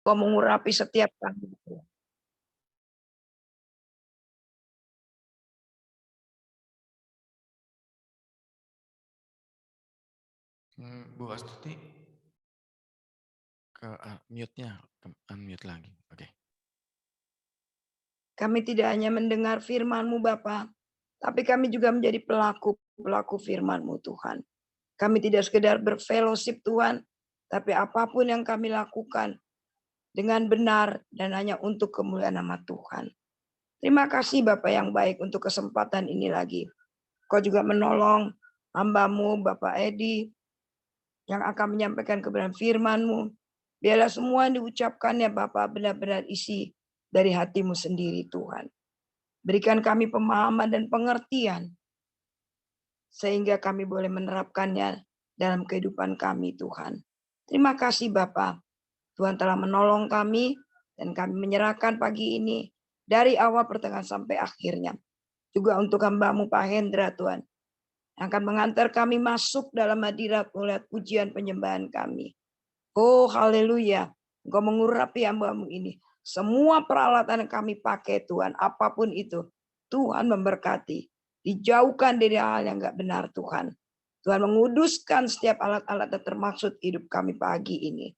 Kau mengurapi setiap kami. Bu Astuti ke mute-nya, unmute lagi. Oke. Kami tidak hanya mendengar firman-Mu Bapa, tapi kami juga menjadi pelaku firman-Mu Tuhan. Kami tidak sekedar berfellowship Tuhan, tapi apapun yang kami lakukan dengan benar dan hanya untuk kemuliaan nama Tuhan. Terima kasih Bapak yang baik untuk kesempatan ini lagi. Kau juga menolong hamba-Mu Bapak Edi yang akan menyampaikan kebenaran firman-Mu. Biarlah semua yang diucapkannya Bapak benar-benar isi dari hati-Mu sendiri Tuhan. Berikan kami pemahaman dan pengertian sehingga kami boleh menerapkannya dalam kehidupan kami Tuhan. Terima kasih Bapak. Tuhan telah menolong kami dan kami menyerahkan pagi ini dari awal pertengahan sampai akhirnya. Juga untuk hamba-Mu Pak Hendra Tuhan, yang akan mengantar kami masuk dalam hadirat melihat pujian penyembahan kami. Oh haleluya, Engkau mengurapi hamba-Mu ini. Semua peralatan yang kami pakai Tuhan, apapun itu, Tuhan memberkati. Dijauhkan dari hal yang gak benar Tuhan. Tuhan menguduskan setiap alat-alat yang termaksud hidup kami pagi ini.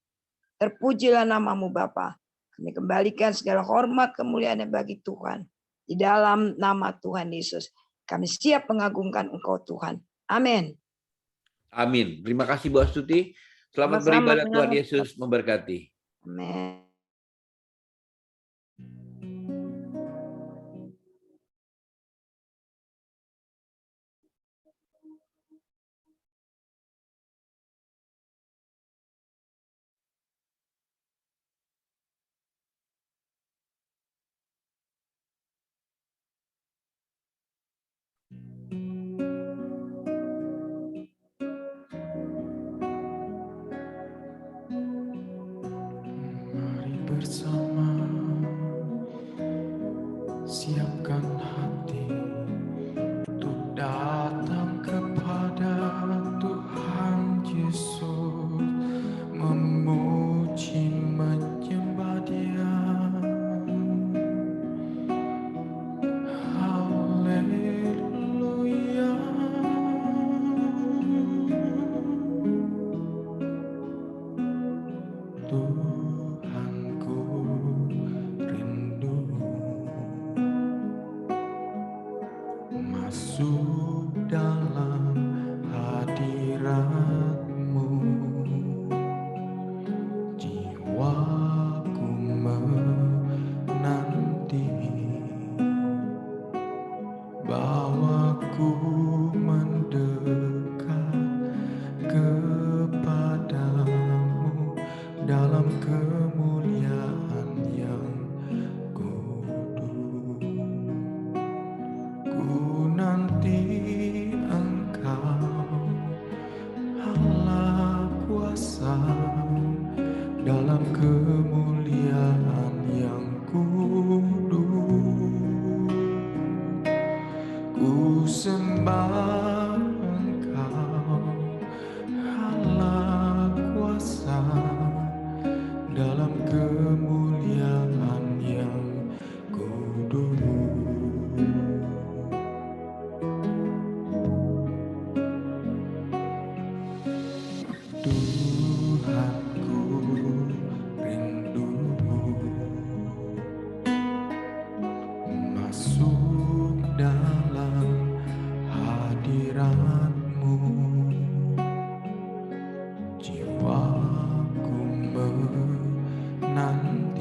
Terpujilah nama-Mu Bapa. Kami kembalikan segala hormat kemuliaan bagi Tuhan. Di dalam nama Tuhan Yesus. Kami siap mengagungkan Engkau Tuhan. Amin. Amin. Terima kasih Bu Astuti. Selamat beribadah, Tuhan Yesus memberkati. Amin. Mari bersama siapkan hati untuk datang kepada Tuhan Yesus, memuji menyembah Dia. Haleluya. Tuhanku rindu masuk dalam hadirat-Mu. Jiwaku menanti, bawaku mendekat kepadamu dalam kemuliaan yang kudus. Ku nanti Engkau Allah kuasa dalam kemuliaan yang kudus. Ku sembah Engkau Allah kuasa dalam kemuliaan yang kudus. Tuhanku rindu masuk dalam hadirat-Mu. Jiwaku menanti,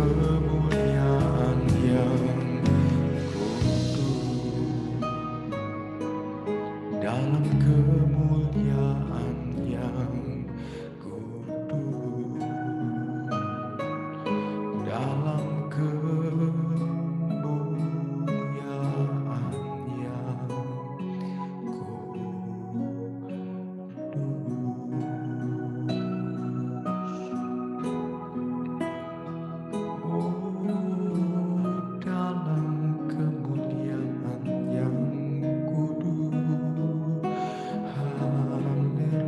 kemuliaan yang kudus, dalam kemuliaan yang kudus, dalam kemuliaan yang dalam kemuliaan yang kudus, haleluya.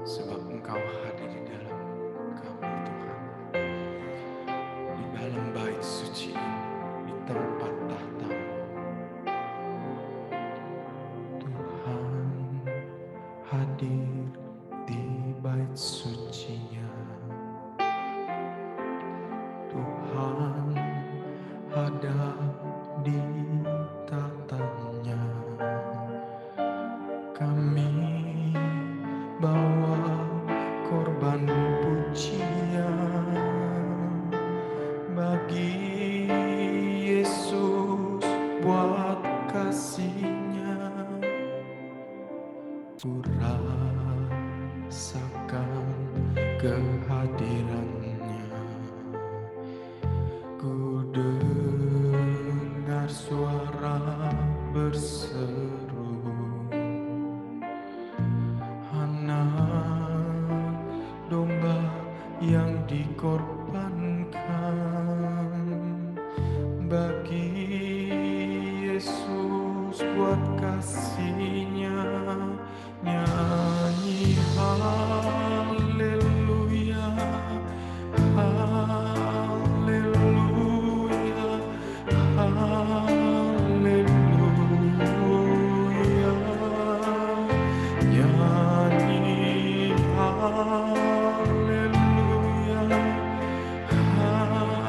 Sebab Engkau hadir di dalam kami, Tuhan, di dalam bait suci ini, di tempat tahta-Mu. Tuhan hadir di bait suci-Nya. Tuhan ada di tatanya. Kami bawa korban pujian bagi Yesus buat kasih-Nya. Ku rasakan kehadiran-Nya, ku dengar suara berseru, anak domba yang dikorbankan bagi Yesus buat kasih-Nya. Nyanyi haleluya, haleluya, haleluya. Nyanyi haleluya, haleluya,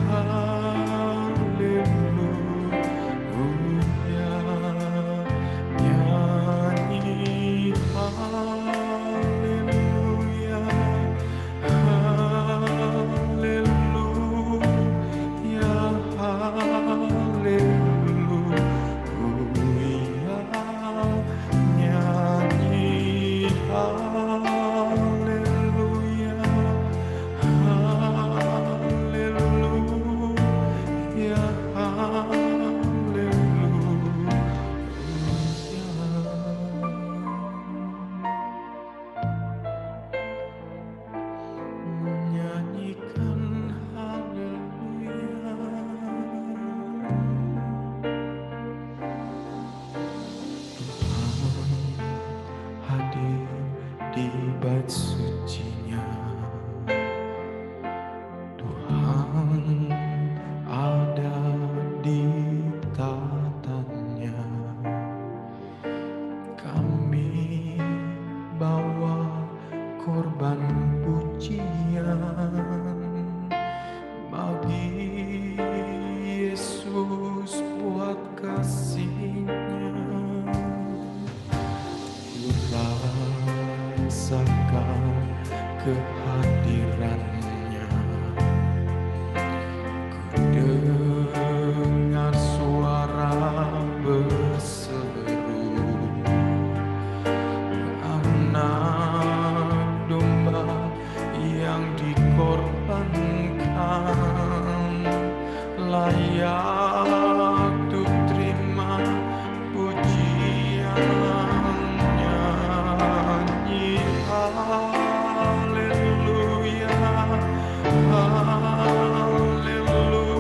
haleluya. Nyanyi haleluya, haleluya, haleluya. Nyanyi haleluya, haleluya, menyanyikan haleluya. Tuhan hadir di bait suci-Nya. Tuhan ada di tatanya. Kami bawa korban pujian bagi Yesus buat kasih-Nya. Ku rasakan kehadiran-Nya, ku dengar suara berseru, anak domba yang dikorbankan layak untuk terima pujian. Nyanyi haleluya, haleluya,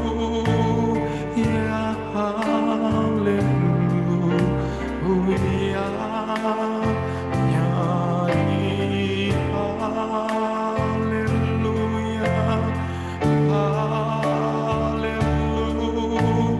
haleluya. Nyanyi haleluya, haleluya,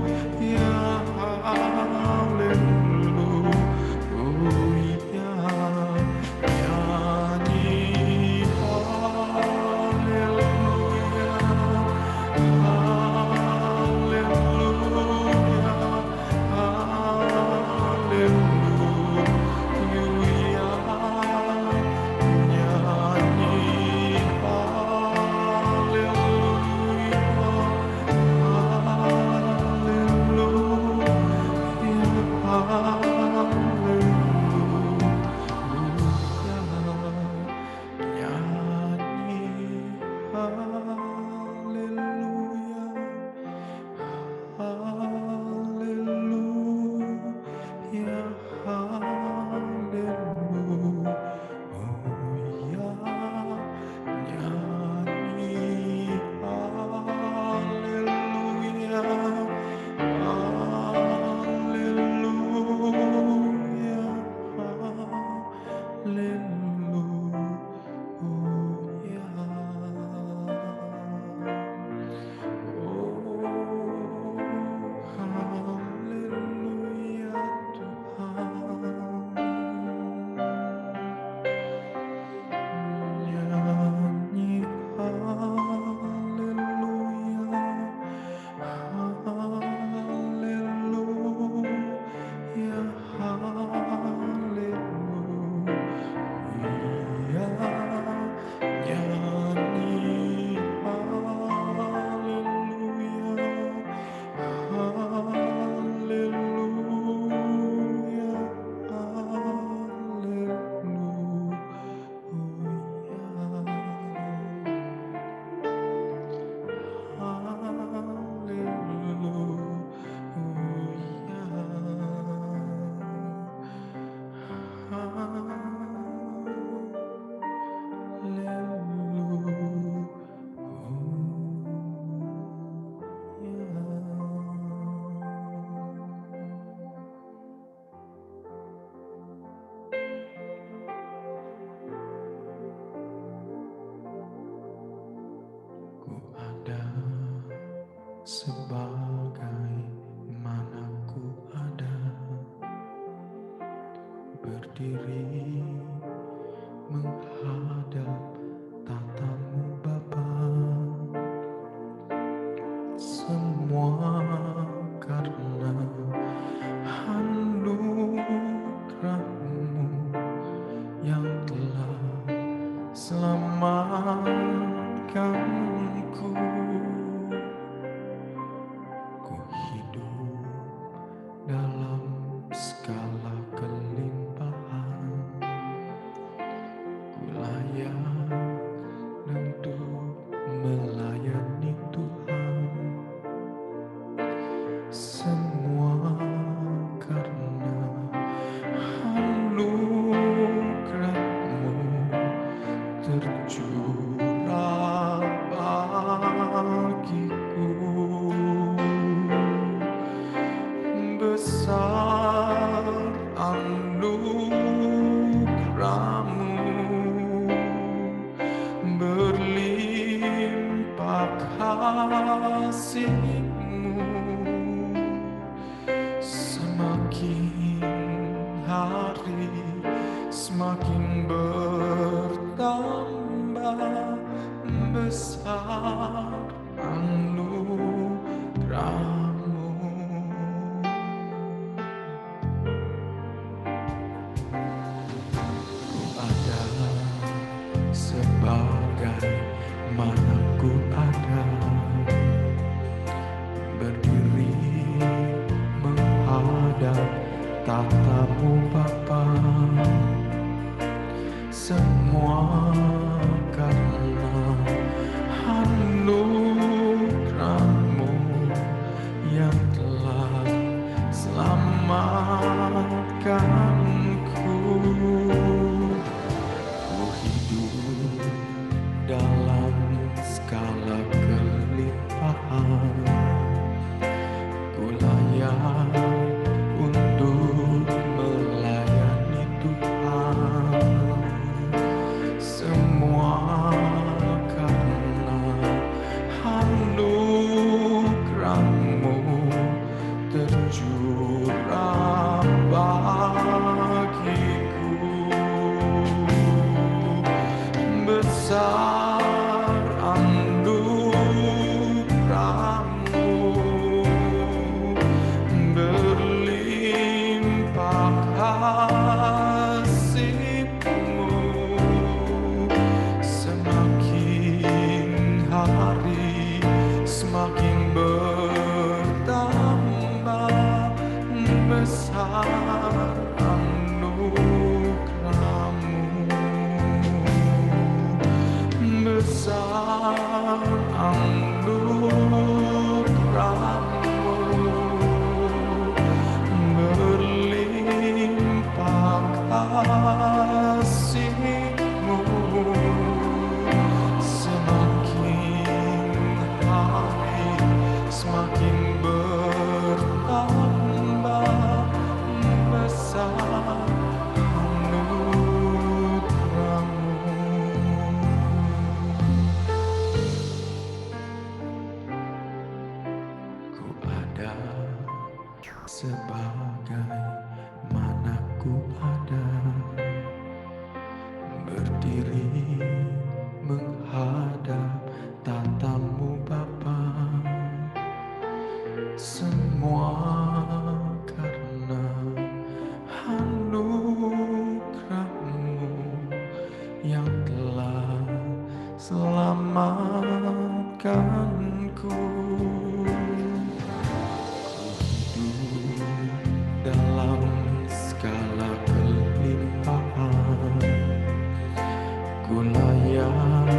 sebagaimana ku ada, berdiri menghadap tatamu Bapa. Semua karena anugerah-Mu yang telah selamatkanku. Ku hidup dalam skala kelimpahan, ku layak untuk melayani Tuhan. Semua karena anugerah-Mu tercurah bagiku. Besar anugerah-Mu, berlimpah kasih-Mu, semakin hari semakin bertambah besar anugerah-Mu. Ku ada sebagaimana ku ada, berdiri menghadap tatamu Bapa. Semua karena anugerah-Mu yang telah selamatkanku. Ku hidup dalam skala kelimpahan, ku layak untuk melayani Tuhan. Semua karena anugerah-Mu tercurah bagiku. Besar anugerah-Mu, berlimpah kasih-Mu, semakin hari semakin bertambah besar anugerah-Mu. Besar anugerah-Mu, berlimpah kasih-Mu, semakin hari semakin bertambah besar anugerah-Mu. Ku ada sebagaimana ku ada, berdiri menghadap tatamu Bapa. Semua karena anugerah-Mu yang telah selamatkanku. Ku hidup dalam skala kelimpahan, ku layak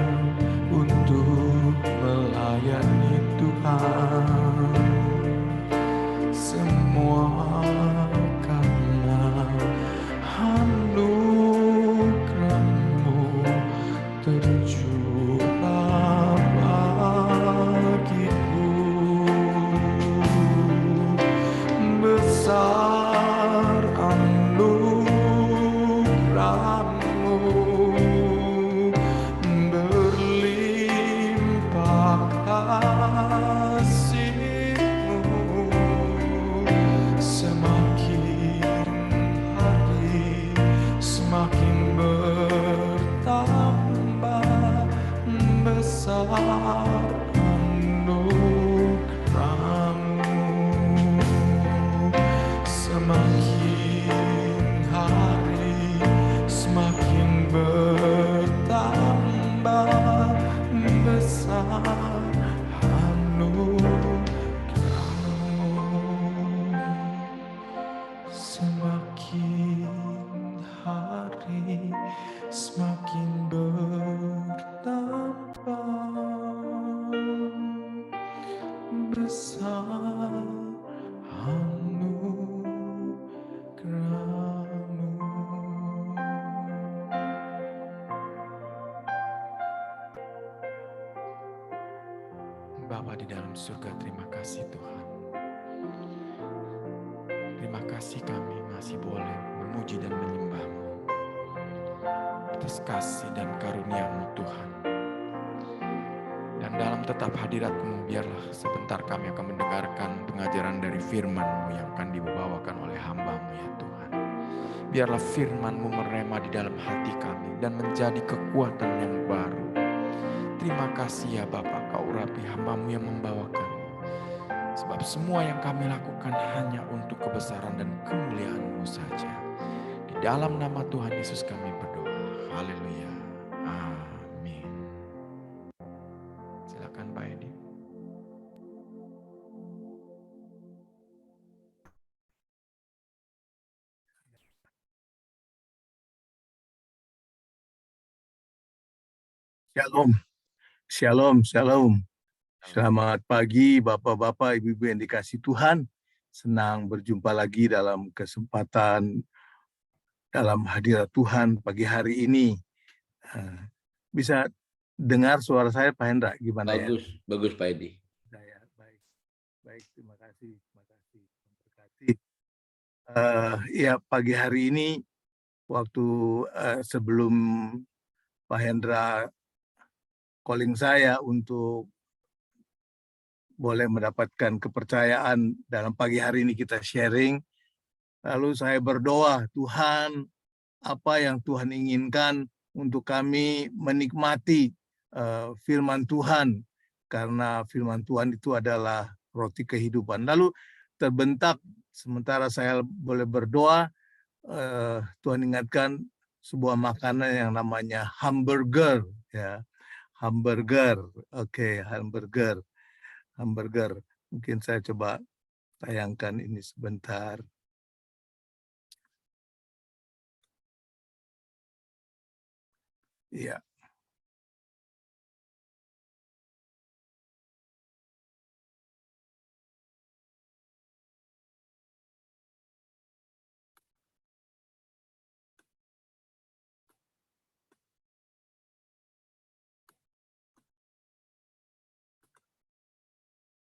untuk melayani Tuhan. Semua karena anugerah-Mu tercurah bagiku. Besar anugerah-Mu, berlimpah kasih anugerah-Mu. Semakin hari semakin bertambah besar anugerah-Mu. Semakin hari semakin bertambah besar anugerah-Mu. Bapa di dalam surga, terima kasih Tuhan. Terima kasih kami masih boleh memuji dan menyembah-Mu atas kasih dan karunia-Mu Tuhan. Dan dalam tetap hadirat-Mu, biarlah sebentar kami akan mendengarkan pengajaran dari firman-Mu yang akan dibawakan oleh hamba-Mu ya Tuhan. Biarlah firman-Mu merema di dalam hati kami dan menjadi kekuatan yang baru. Terima kasih ya Bapa, Kau urapi hamba-Mu yang membawakan. Sebab semua yang kami lakukan hanya untuk kebesaran dan kemuliaan-Mu saja. Di dalam nama Tuhan Yesus kami berdoa. Haleluya. Amin. Silakan Pak Edi. Shalom, shalom, shalom. Selamat pagi Bapak-Bapak, Ibu-Ibu yang dikasihi Tuhan. Senang berjumpa lagi dalam kesempatan dalam hadirat Tuhan pagi hari ini. Bisa dengar suara saya Pak Hendra gimana ya? Bagus Pak Edi. Saya baik, terima kasih. Terima kasih. Ya pagi hari ini waktu sebelum Pak Hendra calling saya untuk boleh mendapatkan kepercayaan dalam pagi hari ini kita sharing. Lalu saya berdoa, Tuhan, apa yang Tuhan inginkan untuk kami menikmati firman Tuhan. Karena firman Tuhan itu adalah roti kehidupan. Lalu terbentak, sementara saya boleh berdoa, Tuhan ingatkan sebuah makanan yang namanya hamburger. Ya, hamburger. Oke, hamburger. Mungkin saya coba tayangkan ini sebentar. Iya.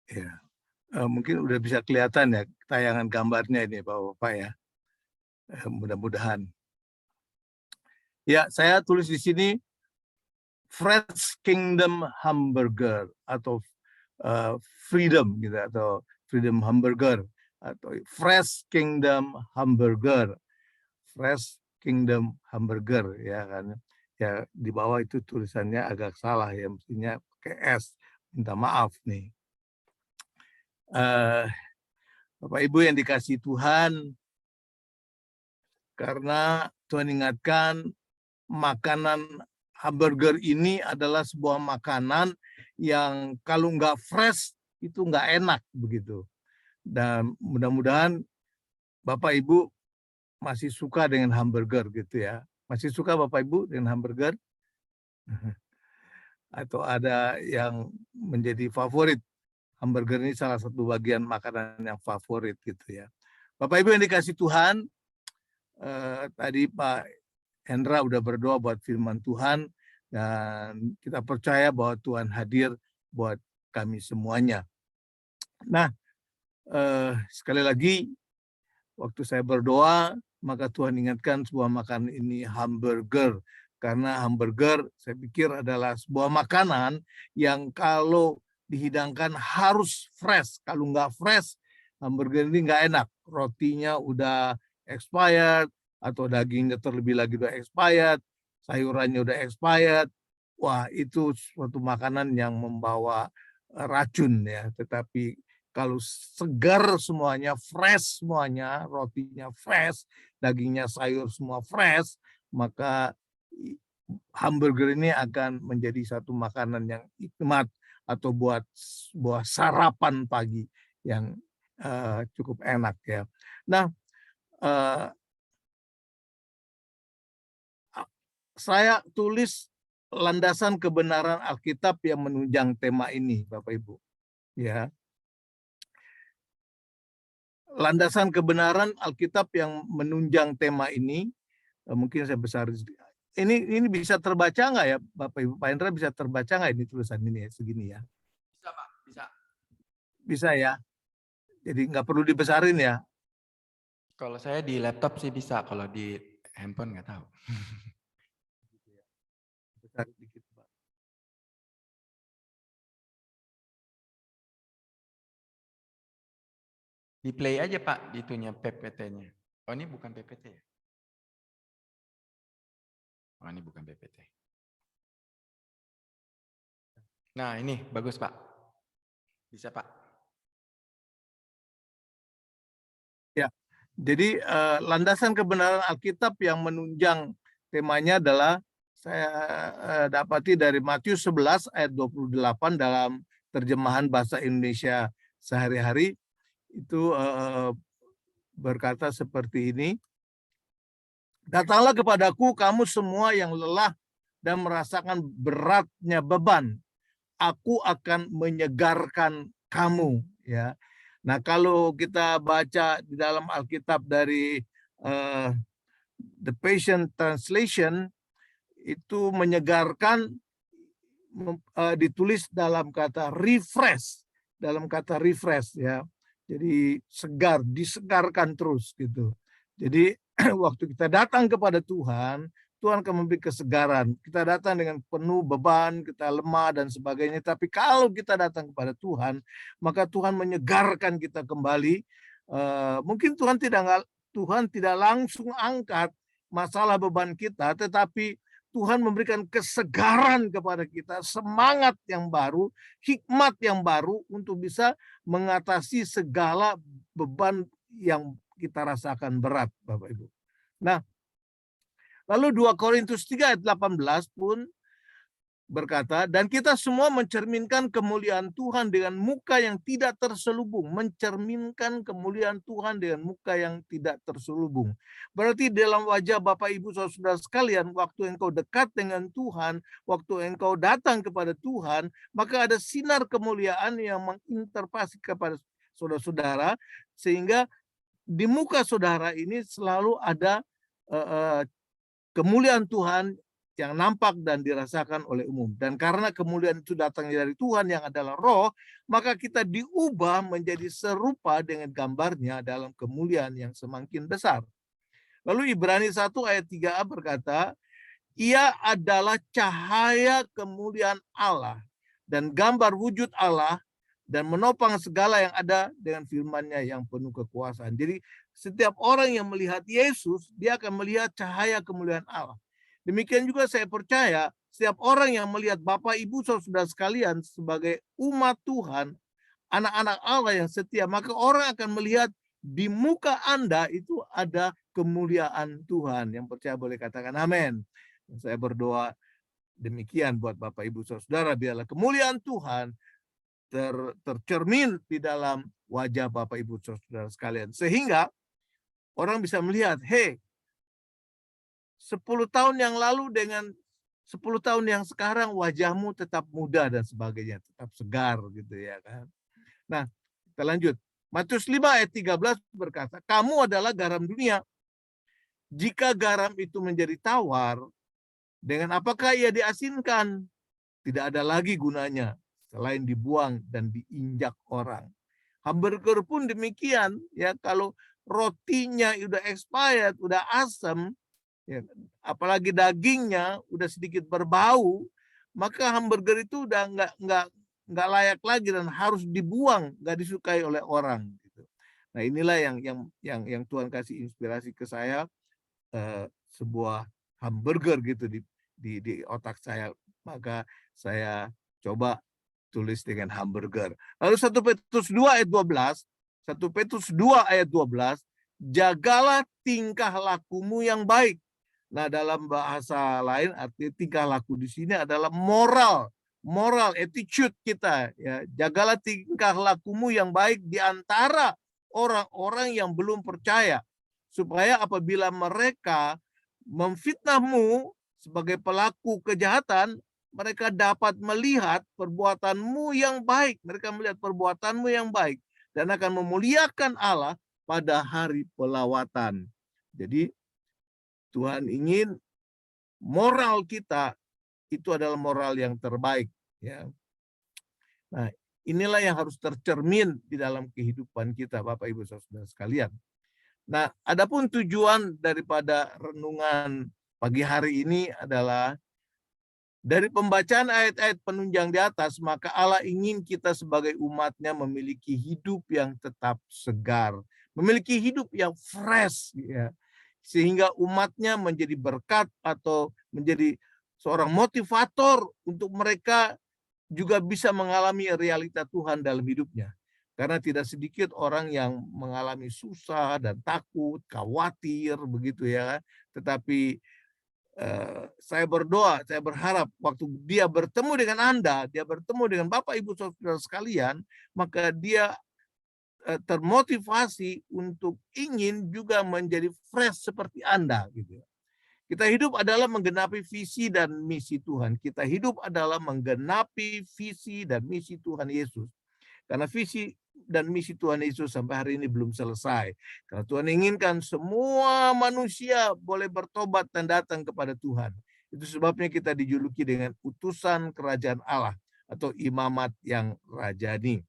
Ya. Mungkin udah bisa kelihatan ya tayangan gambarnya ini Bapak-Bapak ya. Mudah-mudahan. Ya, saya tulis di sini Fresh Kingdom Hamburger atau Freedom gitu, atau Freedom Hamburger atau Fresh Kingdom Hamburger. Fresh Kingdom Hamburger ya kan. Ya di bawah itu tulisannya agak salah ya, mestinya pakai S. Minta maaf nih. Bapak Ibu yang dikasihi Tuhan, karena Tuhan ingatkan makanan hamburger ini adalah sebuah makanan yang kalau nggak fresh itu nggak enak begitu. Dan mudah-mudahan Bapak Ibu masih suka dengan hamburger gitu ya. Masih suka Bapak Ibu dengan hamburger? Atau ada yang menjadi favorit? Hamburger ini salah satu bagian makanan yang favorit gitu ya. Bapak Ibu yang dikasihi Tuhan, tadi Pak Hendra udah berdoa buat firman Tuhan, dan kita percaya bahwa Tuhan hadir buat kami semuanya. Nah, sekali lagi, waktu saya berdoa, maka Tuhan ingatkan sebuah makanan ini hamburger. Karena hamburger saya pikir adalah sebuah makanan yang kalau dihidangkan harus fresh. Kalau nggak fresh, hamburger ini nggak enak. Rotinya udah expired, atau dagingnya terlebih lagi udah expired, sayurannya udah expired, wah itu suatu makanan yang membawa racun ya. Tetapi kalau segar semuanya, fresh semuanya, rotinya fresh, dagingnya sayur semua fresh, maka hamburger ini akan menjadi satu makanan yang nikmat atau buah sarapan pagi yang cukup enak ya. Nah, saya tulis landasan kebenaran Alkitab yang menunjang tema ini, Bapak Ibu. Ya. Landasan kebenaran Alkitab yang menunjang tema ini, mungkin saya besar. Ini bisa terbaca nggak ya, Bapak Ibu? Pak Hendra bisa terbaca nggak ini tulisan ini ya, segini ya? Bisa, Pak. Bisa. Bisa ya. Jadi nggak perlu dibesarin ya. Kalau saya di laptop sih bisa, kalau di handphone nggak tahu. Besar dikit, Pak. Di play aja Pak, di itunya PPT-nya. Oh ini bukan PPT ya? Oh ini bukan PPT. Nah ini bagus Pak. Bisa Pak. Ya, jadi landasan kebenaran Alkitab yang menunjang temanya adalah saya dapati dari Matius 11 ayat 28 dalam terjemahan bahasa Indonesia sehari-hari. Itu berkata seperti ini, datanglah kepadaku kamu semua yang lelah dan merasakan beratnya beban, aku akan menyegarkan kamu. Ya. Nah kalau kita baca di dalam Alkitab dari The Passion Translation, itu menyegarkan ditulis dalam kata refresh, ya. Jadi segar, disegarkan terus gitu. Jadi waktu kita datang kepada Tuhan, Tuhan akan memberi kesegaran. Kita datang dengan penuh beban, kita lemah dan sebagainya. Tapi kalau kita datang kepada Tuhan, maka Tuhan menyegarkan kita kembali. Mungkin Tuhan tidak langsung angkat masalah beban kita, tetapi Tuhan memberikan kesegaran kepada kita, semangat yang baru, hikmat yang baru untuk bisa mengatasi segala beban yang kita rasakan berat, Bapak Ibu. Nah, lalu 2 Korintus 3 ayat 18 pun berkata, dan kita semua mencerminkan kemuliaan Tuhan dengan muka yang tidak terselubung. Mencerminkan kemuliaan Tuhan dengan muka yang tidak terselubung. Berarti dalam wajah Bapak Ibu Saudara sekalian, waktu engkau dekat dengan Tuhan, waktu engkau datang kepada Tuhan, maka ada sinar kemuliaan yang menginterpasi kepada saudara-saudara, sehingga di muka saudara ini selalu ada kemuliaan Tuhan yang nampak dan dirasakan oleh umum. Dan karena kemuliaan itu datangnya dari Tuhan yang adalah roh, maka kita diubah menjadi serupa dengan gambarnya dalam kemuliaan yang semakin besar. Lalu Ibrani 1 ayat 3a berkata, ia adalah cahaya kemuliaan Allah dan gambar wujud Allah dan menopang segala yang ada dengan firman-Nya yang penuh kekuasaan. Jadi setiap orang yang melihat Yesus, dia akan melihat cahaya kemuliaan Allah. Demikian juga saya percaya setiap orang yang melihat Bapak, Ibu, Saudara sekalian sebagai umat Tuhan, anak-anak Allah yang setia, maka orang akan melihat di muka Anda itu ada kemuliaan Tuhan. Yang percaya boleh katakan amin. Saya berdoa demikian buat Bapak, Ibu, Saudara, biarlah kemuliaan Tuhan tercermin di dalam wajah Bapak, Ibu, Saudara sekalian. Sehingga orang bisa melihat, hey, 10 tahun yang lalu dengan 10 tahun yang sekarang wajahmu tetap muda dan sebagainya, tetap segar gitu ya kan. Nah, kita lanjut. Matius 5 ayat 13 berkata, kamu adalah garam dunia. Jika garam itu menjadi tawar, dengan apakah ia diasinkan? Tidak ada lagi gunanya selain dibuang dan diinjak orang. Hamburger pun demikian ya, kalau rotinya udah expired, udah asam, ya, apalagi dagingnya udah sedikit berbau, maka hamburger itu udah nggak layak lagi dan harus dibuang, nggak disukai oleh orang. Gitu. Nah inilah yang Tuhan kasih inspirasi ke saya, sebuah hamburger gitu di otak saya Maka saya coba tulis dengan hamburger. Lalu 1 Petrus 2 ayat 12, 1 Petrus 2 ayat 12, jagalah tingkah lakumu yang baik. Nah, dalam bahasa lain arti tingkah laku di sini adalah moral attitude kita, ya. Jagalah tingkah lakumu yang baik di antara orang-orang yang belum percaya, supaya apabila mereka memfitnahmu sebagai pelaku kejahatan, mereka dapat melihat perbuatanmu yang baik. Mereka melihat perbuatanmu yang baik dan akan memuliakan Allah pada hari pelawatan. Jadi Tuhan ingin moral kita itu adalah moral yang terbaik, ya. Nah, inilah yang harus tercermin di dalam kehidupan kita, Bapak Ibu Saudara sekalian. Nah, adapun tujuan daripada renungan pagi hari ini adalah dari pembacaan ayat-ayat penunjang di atas, maka Allah ingin kita sebagai umat-Nya memiliki hidup yang tetap segar, memiliki hidup yang fresh, ya, sehingga umat-Nya menjadi berkat atau menjadi seorang motivator untuk mereka juga bisa mengalami realita Tuhan dalam hidupnya. Karena tidak sedikit orang yang mengalami susah dan takut, khawatir, begitu ya. Tetapi saya berdoa, saya berharap waktu dia bertemu dengan Anda, dia bertemu dengan Bapak Ibu Saudara sekalian, maka dia termotivasi untuk ingin juga menjadi fresh seperti Anda, gitu. Kita hidup adalah menggenapi visi dan misi Tuhan. Kita hidup adalah menggenapi visi dan misi Tuhan Yesus. Karena visi dan misi Tuhan Yesus sampai hari ini belum selesai. Karena Tuhan inginkan semua manusia boleh bertobat dan datang kepada Tuhan. Itu sebabnya kita dijuluki dengan utusan kerajaan Allah atau imamat yang rajani.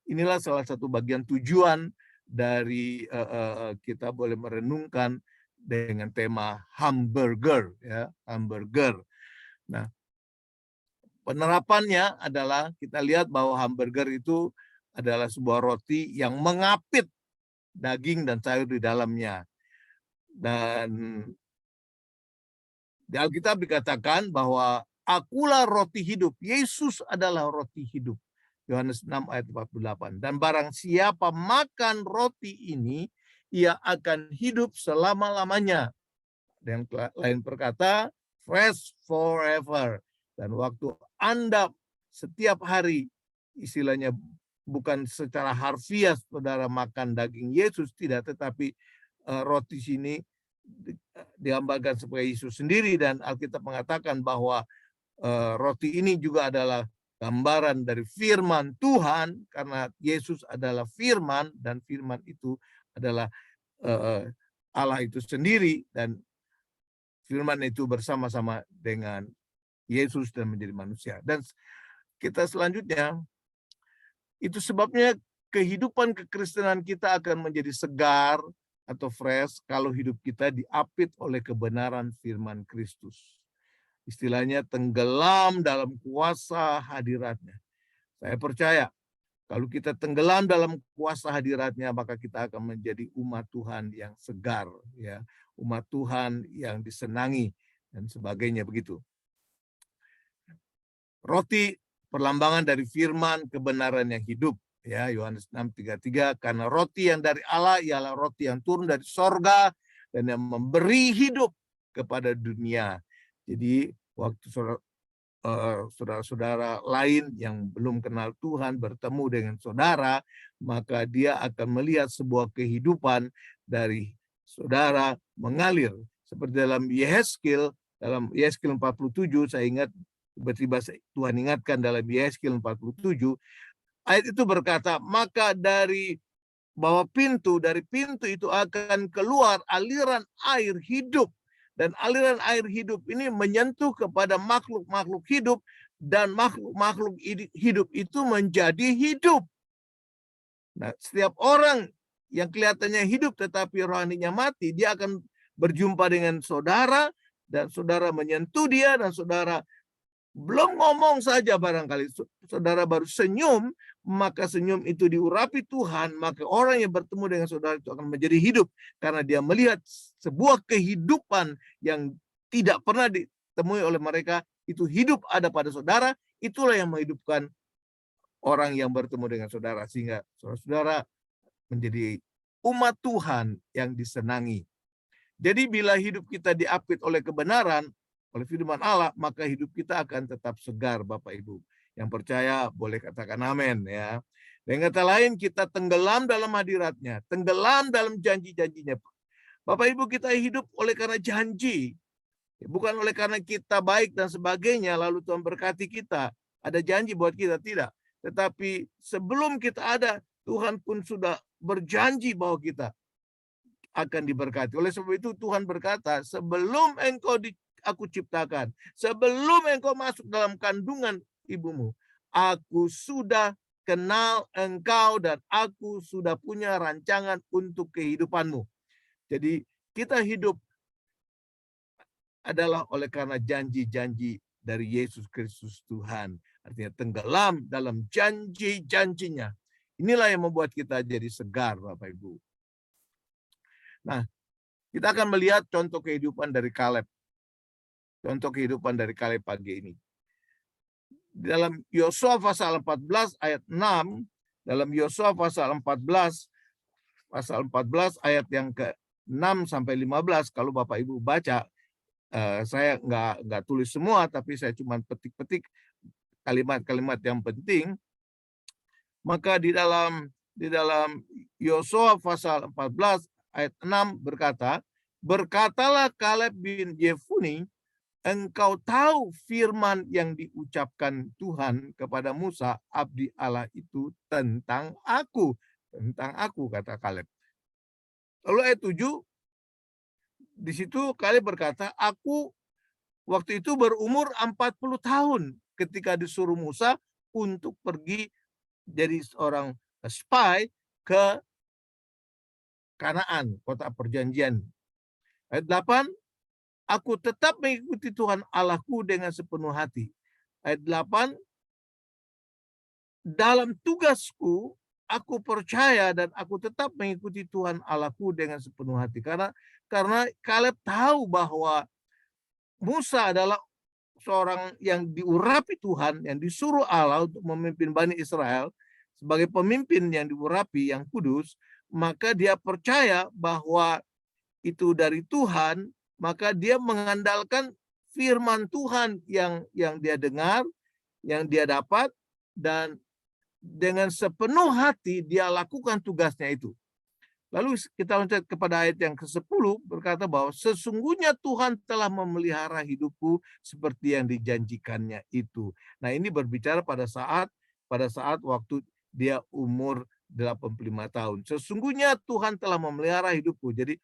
Inilah salah satu bagian tujuan dari kita boleh merenungkan dengan tema hamburger, ya, hamburger. Nah, penerapannya adalah kita lihat bahwa hamburger itu adalah sebuah roti yang mengapit daging dan sayur di dalamnya. Dan di Alkitab dikatakan bahwa akulah roti hidup. Yesus adalah roti hidup. Yohanes 6 ayat 48. Dan barang siapa makan roti ini, ia akan hidup selama-lamanya. Dan lain berkata, fresh forever. Dan waktu Anda setiap hari, istilahnya bukan secara harfiah saudara makan daging Yesus, tidak, tetapi roti sini digambarkan sebagai Yesus sendiri, dan Alkitab mengatakan bahwa roti ini juga adalah gambaran dari firman Tuhan, karena Yesus adalah firman dan firman itu adalah Allah itu sendiri, dan firman itu bersama-sama dengan Yesus dan menjadi manusia. Dan kita selanjutnya, itu sebabnya kehidupan kekristenan kita akan menjadi segar atau fresh kalau hidup kita diapit oleh kebenaran firman Kristus. Istilahnya tenggelam dalam kuasa hadirat-Nya. Saya percaya kalau kita tenggelam dalam kuasa hadirat-Nya, maka kita akan menjadi umat Tuhan yang segar, ya, umat Tuhan yang disenangi dan sebagainya begitu. Roti perlambangan dari firman kebenaran yang hidup, ya, Yohanes 6:33, karena roti yang dari Allah ialah roti yang turun dari sorga dan yang memberi hidup kepada dunia. Jadi waktu saudara-saudara lain yang belum kenal Tuhan bertemu dengan saudara, maka dia akan melihat sebuah kehidupan dari saudara mengalir. Seperti dalam Yehezkiel 47, saya ingat tiba-tiba Tuhan ingatkan dalam Yehezkiel 47, ayat itu berkata, maka dari bawah pintu, dari pintu itu akan keluar aliran air hidup. Dan aliran air hidup ini menyentuh kepada makhluk-makhluk hidup, dan makhluk-makhluk hidup itu menjadi hidup. Nah, setiap orang yang kelihatannya hidup tetapi rohaninya mati, dia akan berjumpa dengan saudara, dan saudara menyentuh dia, dan saudara belum ngomong saja barangkali, saudara baru senyum, maka senyum itu diurapi Tuhan, maka orang yang bertemu dengan saudara itu akan menjadi hidup, karena dia melihat sebuah kehidupan yang tidak pernah ditemui oleh mereka itu hidup ada pada saudara, itulah yang menghidupkan orang yang bertemu dengan saudara, sehingga saudara menjadi umat Tuhan yang disenangi. Jadi bila hidup kita diapit oleh kebenaran, oleh firman Allah, maka hidup kita akan tetap segar, Bapak Ibu. Yang percaya boleh katakan amin ya. Dengan kata lain, kita tenggelam dalam hadiratnya, tenggelam dalam janji-janjinya. Bapak Ibu, kita hidup oleh karena janji, bukan oleh karena kita baik dan sebagainya, lalu Tuhan berkati kita. Ada janji buat kita, tidak. Tetapi sebelum kita ada, Tuhan pun sudah berjanji bahwa kita akan diberkati. Oleh sebab itu Tuhan berkata, sebelum aku ciptakan, sebelum engkau masuk dalam kandungan ibumu, aku sudah kenal engkau dan aku sudah punya rancangan untuk kehidupanmu. Jadi kita hidup adalah oleh karena janji-janji dari Yesus Kristus Tuhan. Artinya tenggelam dalam janji-janjinya. Inilah yang membuat kita jadi segar, Bapak Ibu. Nah, kita akan melihat contoh kehidupan dari Kaleb. Contoh kehidupan dari Kaleb pagi ini. Dalam Yosua pasal 14 ayat 6, dalam Yosua pasal 14 ayat yang ke-6 sampai 15, kalau Bapak Ibu baca, saya nggak tulis semua, tapi saya cuma petik-petik kalimat-kalimat yang penting. Maka di dalam Yosua pasal 14 ayat 6 berkata, berkatalah Kaleb bin Yefune, engkau tahu firman yang diucapkan Tuhan kepada Musa, abdi Allah itu tentang aku. Tentang aku, kata Kaleb. Lalu ayat 7, di situ Kaleb berkata, aku waktu itu berumur 40 tahun ketika disuruh Musa untuk pergi jadi seorang spy ke Kanaan, kota perjanjian. Ayat 8, aku tetap mengikuti Tuhan Allahku dengan sepenuh hati. Ayat 8, dalam tugasku, aku percaya dan aku tetap mengikuti Tuhan Allahku dengan sepenuh hati. Karena Kaleb tahu bahwa Musa adalah seorang yang diurapi Tuhan, yang disuruh Allah untuk memimpin Bani Israel, sebagai pemimpin yang diurapi, yang kudus, maka dia percaya bahwa itu dari Tuhan, maka dia mengandalkan firman Tuhan yang dia dengar, yang dia dapat, dan dengan sepenuh hati dia lakukan tugasnya itu. Lalu kita loncat kepada ayat yang ke-10 berkata bahwa sesungguhnya Tuhan telah memelihara hidupku seperti yang dijanjikannya itu. Nah, ini berbicara pada saat waktu dia umur 85 tahun. Sesungguhnya Tuhan telah memelihara hidupku. Jadi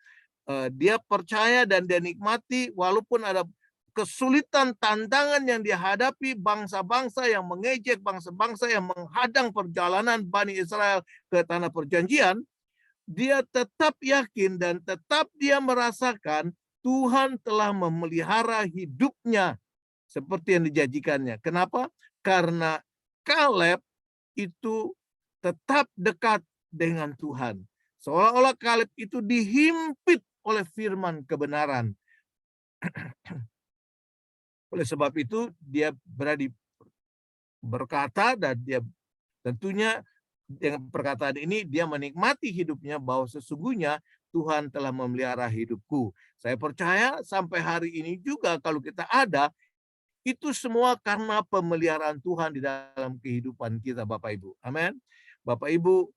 dia percaya dan dia nikmati walaupun ada kesulitan, tantangan yang dihadapi, bangsa-bangsa yang mengejek, bangsa-bangsa yang menghadang perjalanan Bani Israel ke tanah perjanjian, dia tetap yakin dan tetap dia merasakan Tuhan telah memelihara hidupnya seperti yang dijanjikannya. Kenapa? Karena Kaleb itu tetap dekat dengan Tuhan. Seolah-olah Kaleb itu dihimpit oleh firman kebenaran. Oleh sebab itu dia berani berkata, dan dia tentunya dengan perkataan ini dia menikmati hidupnya bahwa sesungguhnya Tuhan telah memelihara hidupku. Saya percaya sampai hari ini juga kalau kita ada, itu semua karena pemeliharaan Tuhan di dalam kehidupan kita, Bapak Ibu. Amin. Bapak Ibu,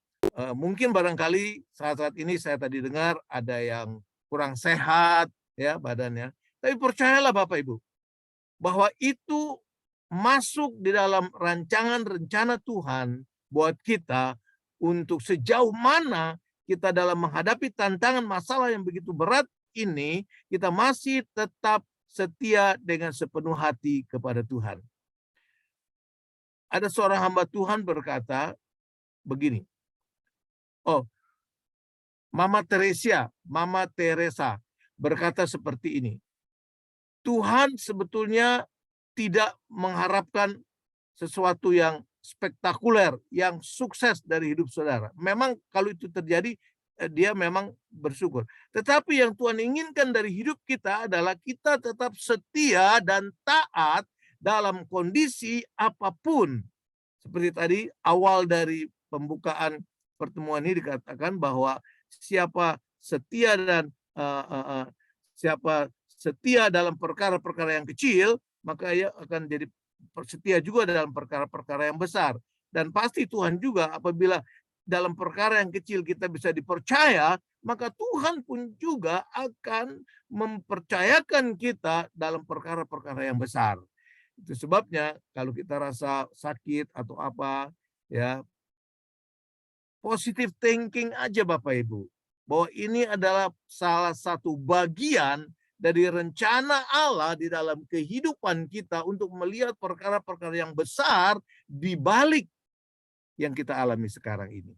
mungkin barangkali saat-saat ini saya tadi dengar ada yang kurang sehat ya badannya. Tapi percayalah Bapak Ibu, bahwa itu masuk di dalam rancangan rencana Tuhan buat kita untuk sejauh mana kita dalam menghadapi tantangan masalah yang begitu berat ini, kita masih tetap setia dengan sepenuh hati kepada Tuhan. Ada seorang hamba Tuhan berkata begini, Mama Teresa berkata seperti ini, Tuhan sebetulnya tidak mengharapkan sesuatu yang spektakuler, yang sukses dari hidup saudara. Memang kalau itu terjadi, dia memang bersyukur. Tetapi yang Tuhan inginkan dari hidup kita adalah kita tetap setia dan taat dalam kondisi apapun. Seperti tadi awal dari pembukaan pertemuan ini dikatakan bahwa siapa setia dan siapa setia dalam perkara-perkara yang kecil, maka ia akan jadi setia juga dalam perkara-perkara yang besar. Dan pasti Tuhan juga apabila dalam perkara yang kecil kita bisa dipercaya, maka Tuhan pun juga akan mempercayakan kita dalam perkara-perkara yang besar. Itu sebabnya kalau kita rasa sakit atau apa, ya positive thinking aja Bapak Ibu. Bahwa ini adalah salah satu bagian dari rencana Allah di dalam kehidupan kita untuk melihat perkara-perkara yang besar di balik yang kita alami sekarang ini.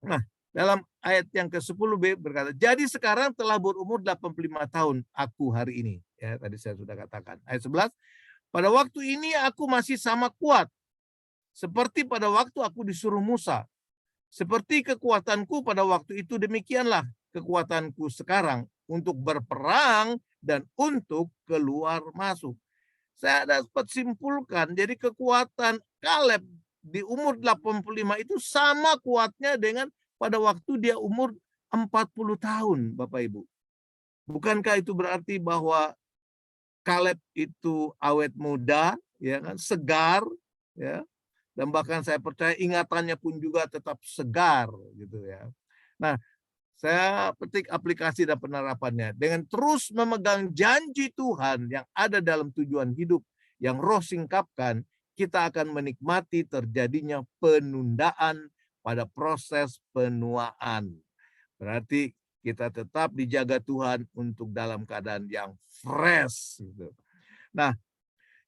Nah, dalam ayat yang ke-10b berkata, jadi sekarang telah berumur 85 tahun aku hari ini. Ya, tadi saya sudah katakan. Ayat 11, pada waktu ini aku masih sama kuat, seperti pada waktu aku disuruh Musa. Seperti kekuatanku pada waktu itu, demikianlah kekuatanku sekarang untuk berperang dan untuk keluar masuk. Saya dapat simpulkan, jadi kekuatan Kaleb di umur 85 itu sama kuatnya dengan pada waktu dia umur 40 tahun, Bapak Ibu. Bukankah itu berarti bahwa Kaleb itu awet muda, ya kan, segar, ya. Dan bahkan saya percaya ingatannya pun juga tetap segar gitu ya. Nah, saya petik aplikasi dan penerapannya dengan terus memegang janji Tuhan yang ada dalam tujuan hidup yang Roh singkapkan, kita akan menikmati terjadinya penundaan pada proses penuaan. Berarti kita tetap dijaga Tuhan untuk dalam keadaan yang fresh. Gitu. Nah,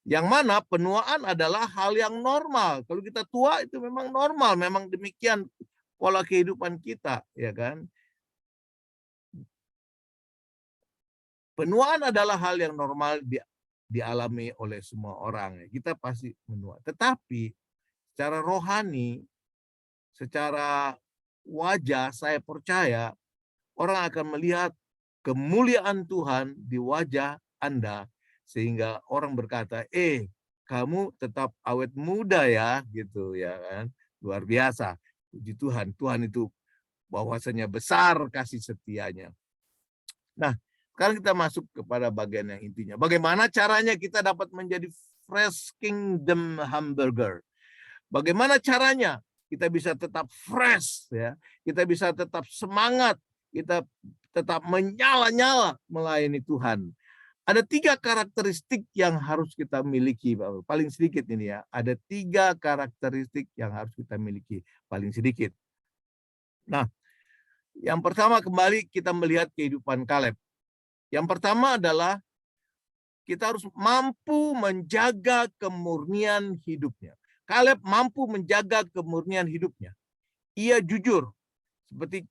yang mana penuaan adalah hal yang normal. Kalau kita tua itu memang normal, memang demikian pola kehidupan kita, ya kan? Penuaan adalah hal yang normal dialami oleh semua orang. Kita pasti menua. Tetapi secara rohani, secara wajah, saya percaya orang akan melihat kemuliaan Tuhan di wajah Anda, sehingga orang berkata, kamu tetap awet muda ya, gitu ya kan. Luar biasa. Puji Tuhan, Tuhan itu bahwasanya besar kasih setianya. Nah, sekarang kita masuk kepada bagian yang intinya. Bagaimana caranya kita dapat menjadi fresh kingdom hamburger? Bagaimana caranya kita bisa tetap fresh, ya? Kita bisa tetap semangat, kita tetap menyala-nyala melayani Tuhan. Ada 3 karakteristik yang harus kita miliki, paling sedikit ini ya. Ada 3 karakteristik yang harus kita miliki, paling sedikit. Nah, yang pertama kembali kita melihat kehidupan Kaleb. Yang pertama adalah kita harus mampu menjaga kemurnian hidupnya. Kaleb mampu menjaga kemurnian hidupnya. Ia jujur. Seperti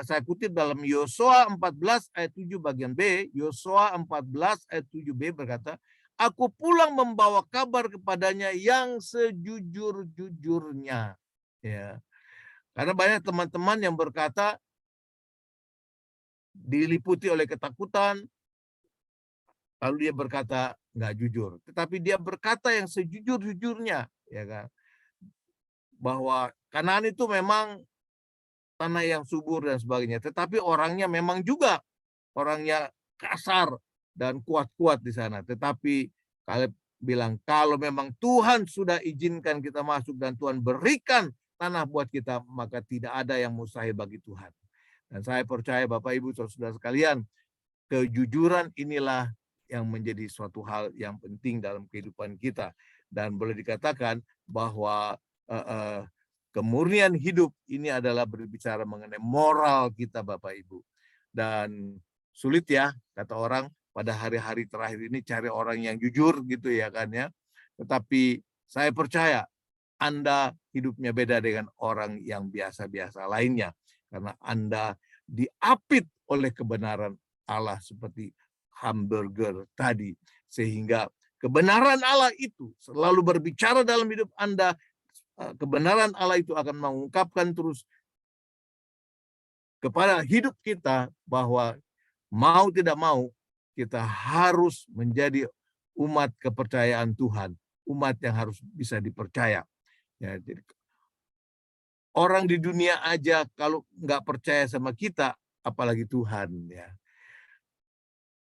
saya kutip dalam Yosua 14 ayat 7 bagian B. Yosua 14 ayat 7b berkata, aku pulang membawa kabar kepadanya yang sejujur-jujurnya. Ya. Karena banyak teman-teman yang berkata, diliputi oleh ketakutan, lalu dia berkata nggak jujur. Tetapi dia berkata yang sejujur-jujurnya, ya kan? Bahwa Kanaan itu memang tanah yang subur dan sebagainya. Tetapi orangnya memang juga orangnya kasar dan kuat-kuat di sana. Tetapi Kaleb bilang, kalau memang Tuhan sudah izinkan kita masuk dan Tuhan berikan tanah buat kita, maka tidak ada yang mustahil bagi Tuhan. Dan saya percaya Bapak Ibu saudara sekalian, kejujuran inilah yang menjadi suatu hal yang penting dalam kehidupan kita. Dan boleh dikatakan bahwa kemurnian hidup ini adalah berbicara mengenai moral kita Bapak Ibu. Dan sulit ya, kata orang, pada hari-hari terakhir ini cari orang yang jujur gitu ya kan ya. Tetapi saya percaya Anda hidupnya beda dengan orang yang biasa-biasa lainnya. Karena Anda diapit oleh kebenaran Allah seperti hamburger tadi. Sehingga kebenaran Allah itu selalu berbicara dalam hidup Anda. Kebenaran Allah itu akan mengungkapkan terus kepada hidup kita bahwa mau tidak mau kita harus menjadi umat kepercayaan Tuhan, umat yang harus bisa dipercaya. Ya, jadi orang di dunia aja kalau nggak percaya sama kita, apalagi Tuhan, ya.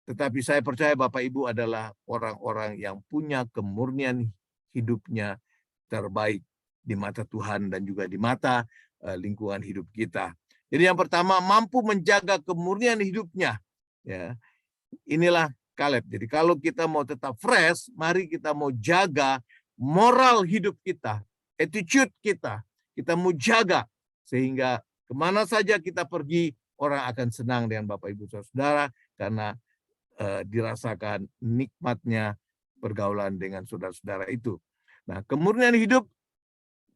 Tetapi saya percaya Bapak Ibu adalah orang-orang yang punya kemurnian hidupnya terbaik di mata Tuhan dan juga di mata lingkungan hidup kita. Jadi yang pertama, mampu menjaga kemurnian hidupnya. Ya, inilah Kaleb. Jadi kalau kita mau tetap fresh, mari kita mau jaga moral hidup kita, attitude kita. Kita mau jaga sehingga kemana saja kita pergi, orang akan senang dengan Bapak Ibu Saudara karena dirasakan nikmatnya pergaulan dengan saudara-saudara itu. Nah, kemurnian hidup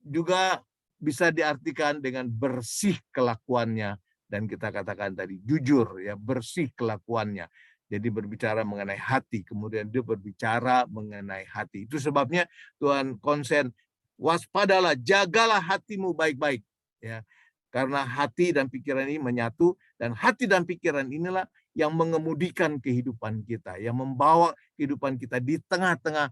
juga bisa diartikan dengan bersih kelakuannya, dan kita katakan tadi jujur, ya, bersih kelakuannya. Jadi berbicara mengenai hati, kemudian dia berbicara mengenai hati. Itu sebabnya Tuhan konsen, waspadalah, jagalah hatimu baik-baik, ya. Karena hati dan pikiran ini menyatu, dan hati dan pikiran inilah yang mengemudikan kehidupan kita, yang membawa kehidupan kita di tengah-tengah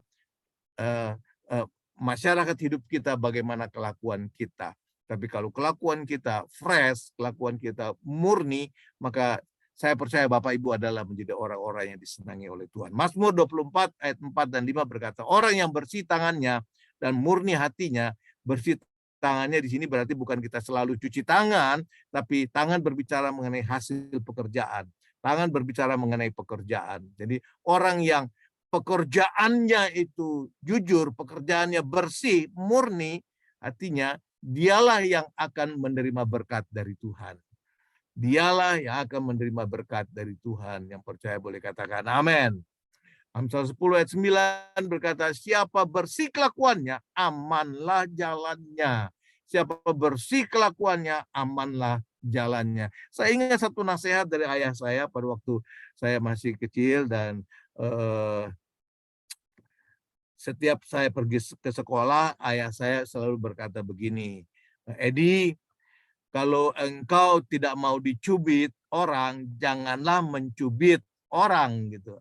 masyarakat hidup kita, bagaimana kelakuan kita. Tapi kalau kelakuan kita fresh, kelakuan kita murni, maka saya percaya Bapak Ibu adalah menjadi orang-orang yang disenangi oleh Tuhan. Mazmur 24 ayat 4 dan 5 berkata, orang yang bersih tangannya dan murni hatinya, bersih tangannya di sini berarti bukan kita selalu cuci tangan, tapi tangan berbicara mengenai hasil pekerjaan. Tangan berbicara mengenai pekerjaan. Jadi orang yang pekerjaannya itu jujur, pekerjaannya bersih, murni, artinya dialah yang akan menerima berkat dari Tuhan. Dialah yang akan menerima berkat dari Tuhan. Yang percaya boleh katakan amin. Amsal 10 ayat 9 berkata, siapa bersih kelakuannya, amanlah jalannya. Siapa bersih kelakuannya, amanlah jalannya. Saya ingat satu nasihat dari ayah saya pada waktu saya masih kecil, dan setiap saya pergi ke sekolah, ayah saya selalu berkata begini, Edi, kalau engkau tidak mau dicubit orang, janganlah mencubit orang, gitu.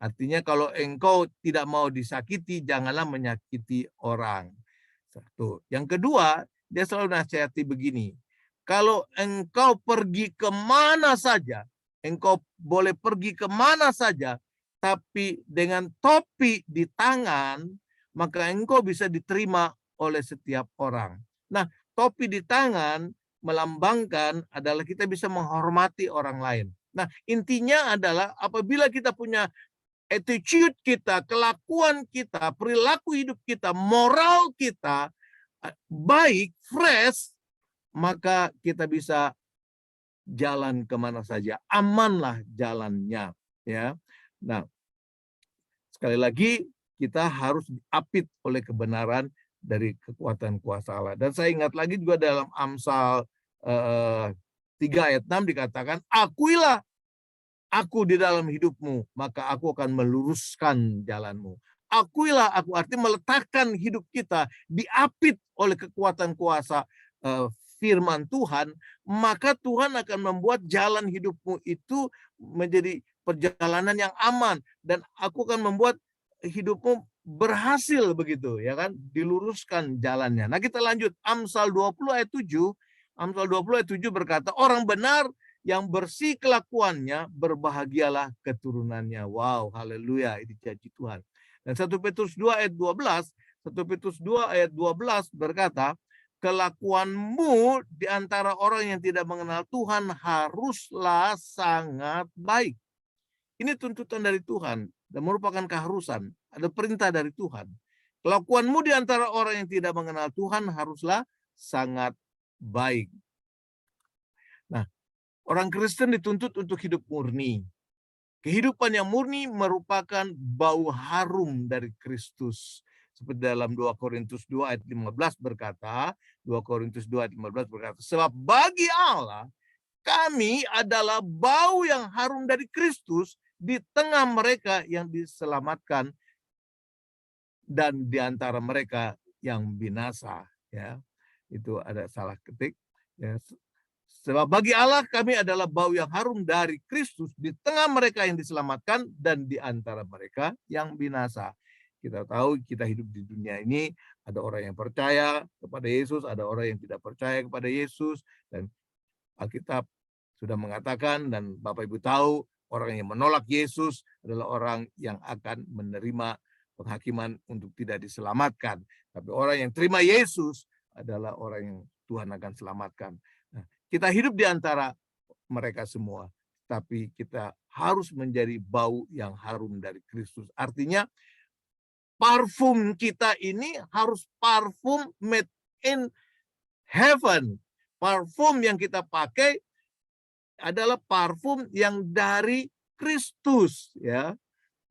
Artinya kalau engkau tidak mau disakiti, janganlah menyakiti orang. Satu. Yang kedua, dia selalu nasihati begini, kalau engkau pergi kemana saja, engkau boleh pergi kemana saja, tapi dengan topi di tangan, maka engkau bisa diterima oleh setiap orang. Nah, topi di tangan melambangkan adalah kita bisa menghormati orang lain. Nah, intinya adalah apabila kita punya attitude kita, kelakuan kita, perilaku hidup kita, moral kita baik, fresh, maka kita bisa jalan kemana saja, amanlah jalannya, ya. Nah, sekali lagi kita harus diapit oleh kebenaran dari kekuatan kuasa Allah. Dan saya ingat lagi juga dalam Amsal 3 ayat 6 dikatakan, akuilah aku di dalam hidupmu, maka aku akan meluruskan jalanmu. Akuilah aku, artinya meletakkan hidup kita diapit oleh kekuatan kuasa firman Tuhan, maka Tuhan akan membuat jalan hidupmu itu menjadi perjalanan yang aman, dan aku akan membuat hidupmu berhasil, begitu ya kan, diluruskan jalannya. Nah, kita lanjut Amsal 20 ayat 7. Amsal 20 ayat 7 berkata, orang benar yang bersih kelakuannya, berbahagialah keturunannya. Wow, haleluya, ini janji Tuhan. Dan 1 Petrus 2 ayat 12, 1 Petrus 2 ayat 12 berkata, kelakuanmu di antara orang yang tidak mengenal Tuhan haruslah sangat baik. Ini tuntutan dari Tuhan dan merupakan keharusan. Ada perintah dari Tuhan. Kelakuanmu di antara orang yang tidak mengenal Tuhan haruslah sangat baik. Nah, orang Kristen dituntut untuk hidup murni. Kehidupan yang murni merupakan bau harum dari Kristus. Seperti dalam 2 Korintus 2 ayat 15 berkata, 2 Korintus 2 ayat 15 berkata, sebab bagi Allah kami adalah bau yang harum dari Kristus di tengah mereka yang diselamatkan dan di antara mereka yang binasa. Ya, itu ada salah ketik. Ya, Sebab bagi Allah kami adalah bau yang harum dari Kristus di tengah mereka yang diselamatkan dan di antara mereka yang binasa. Kita tahu kita hidup di dunia ini, ada orang yang percaya kepada Yesus, ada orang yang tidak percaya kepada Yesus, dan Alkitab sudah mengatakan dan Bapak Ibu tahu orang yang menolak Yesus adalah orang yang akan menerima penghakiman untuk tidak diselamatkan. Tapi orang yang terima Yesus adalah orang yang Tuhan akan selamatkan. Nah, kita hidup di antara mereka semua, tapi kita harus menjadi bau yang harum dari Kristus. Artinya parfum kita ini harus parfum made in heaven. Parfum yang kita pakai adalah parfum yang dari Kristus, ya.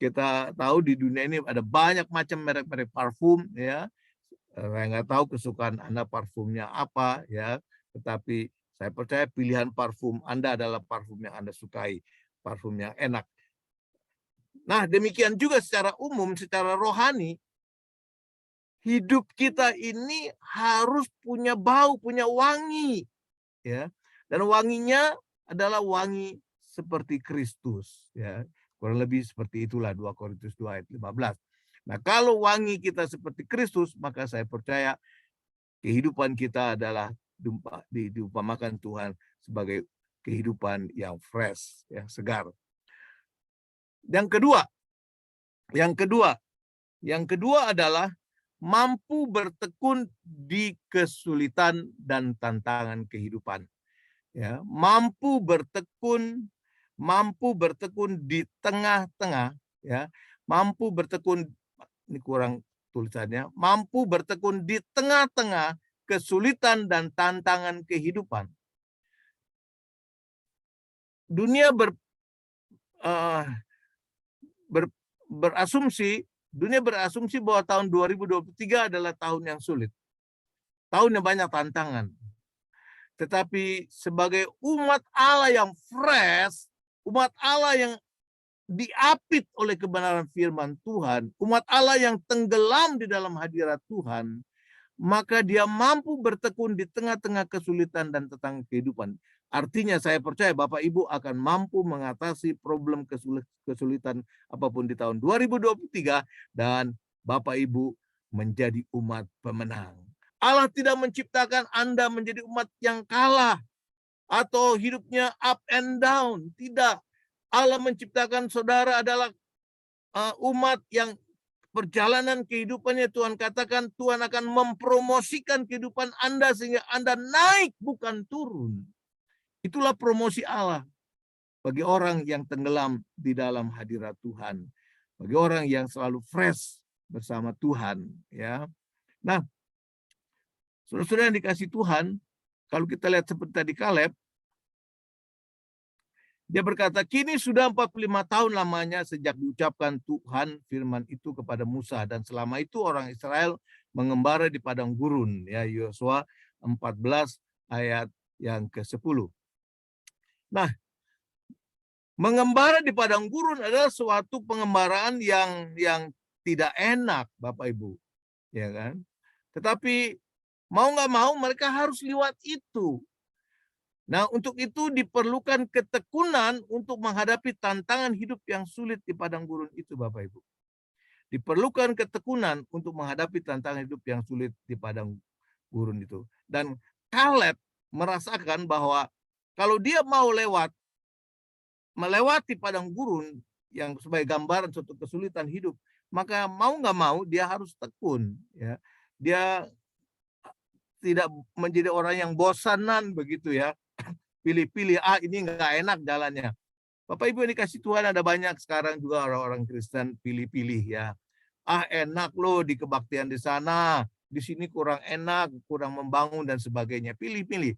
Kita tahu di dunia ini ada banyak macam merek-merek parfum, ya. Saya nggak tahu kesukaan Anda parfumnya apa, ya. Tetapi saya percaya pilihan parfum Anda adalah parfum yang Anda sukai, parfum yang enak. Nah, demikian juga secara umum, secara rohani, hidup kita ini harus punya bau, punya wangi, ya. Dan wanginya adalah wangi seperti Kristus, ya. Kurang lebih seperti itulah 2 Korintus 2 ayat 15. Nah, kalau wangi kita seperti Kristus, maka saya percaya kehidupan kita adalah diumpamakan Tuhan sebagai kehidupan yang fresh, yang segar. Yang kedua adalah mampu bertekun di kesulitan dan tantangan kehidupan. Ya, mampu bertekun di tengah-tengah, ya, mampu bertekun, ini kurang tulisannya, mampu bertekun di tengah-tengah kesulitan dan tantangan kehidupan. Dunia berasumsi bahwa tahun 2023 adalah tahun yang sulit, tahun yang banyak tantangan. Tetapi sebagai umat Allah yang fresh, umat Allah yang diapit oleh kebenaran firman Tuhan, umat Allah yang tenggelam di dalam hadirat Tuhan, maka dia mampu bertekun di tengah-tengah kesulitan dan tantangan kehidupan. Artinya saya percaya Bapak Ibu akan mampu mengatasi problem kesulitan apapun di tahun 2023 dan Bapak Ibu menjadi umat pemenang. Allah tidak menciptakan Anda menjadi umat yang kalah atau hidupnya up and down. Tidak. Allah menciptakan saudara adalah umat yang perjalanan kehidupannya Tuhan katakan Tuhan akan mempromosikan kehidupan Anda sehingga Anda naik bukan turun. Itulah promosi Allah bagi orang yang tenggelam di dalam hadirat Tuhan. Bagi orang yang selalu fresh bersama Tuhan, ya. Nah, saudara-saudara yang dikasih Tuhan, kalau kita lihat seperti tadi Kaleb, dia berkata, kini sudah 45 tahun lamanya sejak diucapkan Tuhan firman itu kepada Musa. Dan selama itu orang Israel mengembara di padang gurun. Ya, Yosua 14 ayat yang ke-10. Nah, mengembara di padang gurun adalah suatu pengembaraan yang tidak enak, Bapak Ibu. Ya kan? Tetapi mau nggak mau mereka harus lewat itu. Nah, untuk itu diperlukan ketekunan untuk menghadapi tantangan hidup yang sulit di padang gurun itu, Bapak Ibu. Diperlukan ketekunan untuk menghadapi tantangan hidup yang sulit di padang gurun itu. Dan Kaleb merasakan bahwa kalau dia mau melewati padang gurun yang sebagai gambaran suatu kesulitan hidup, maka mau nggak mau dia harus tekun. Ya. Dia tidak menjadi orang yang bosanan begitu ya. Pilih-pilih, ini nggak enak jalannya. Bapak Ibu yang dikasih Tuhan, ada banyak sekarang juga orang-orang Kristen pilih-pilih ya. Enak loh di kebaktian di sana, di sini kurang enak, kurang membangun dan sebagainya. Pilih-pilih.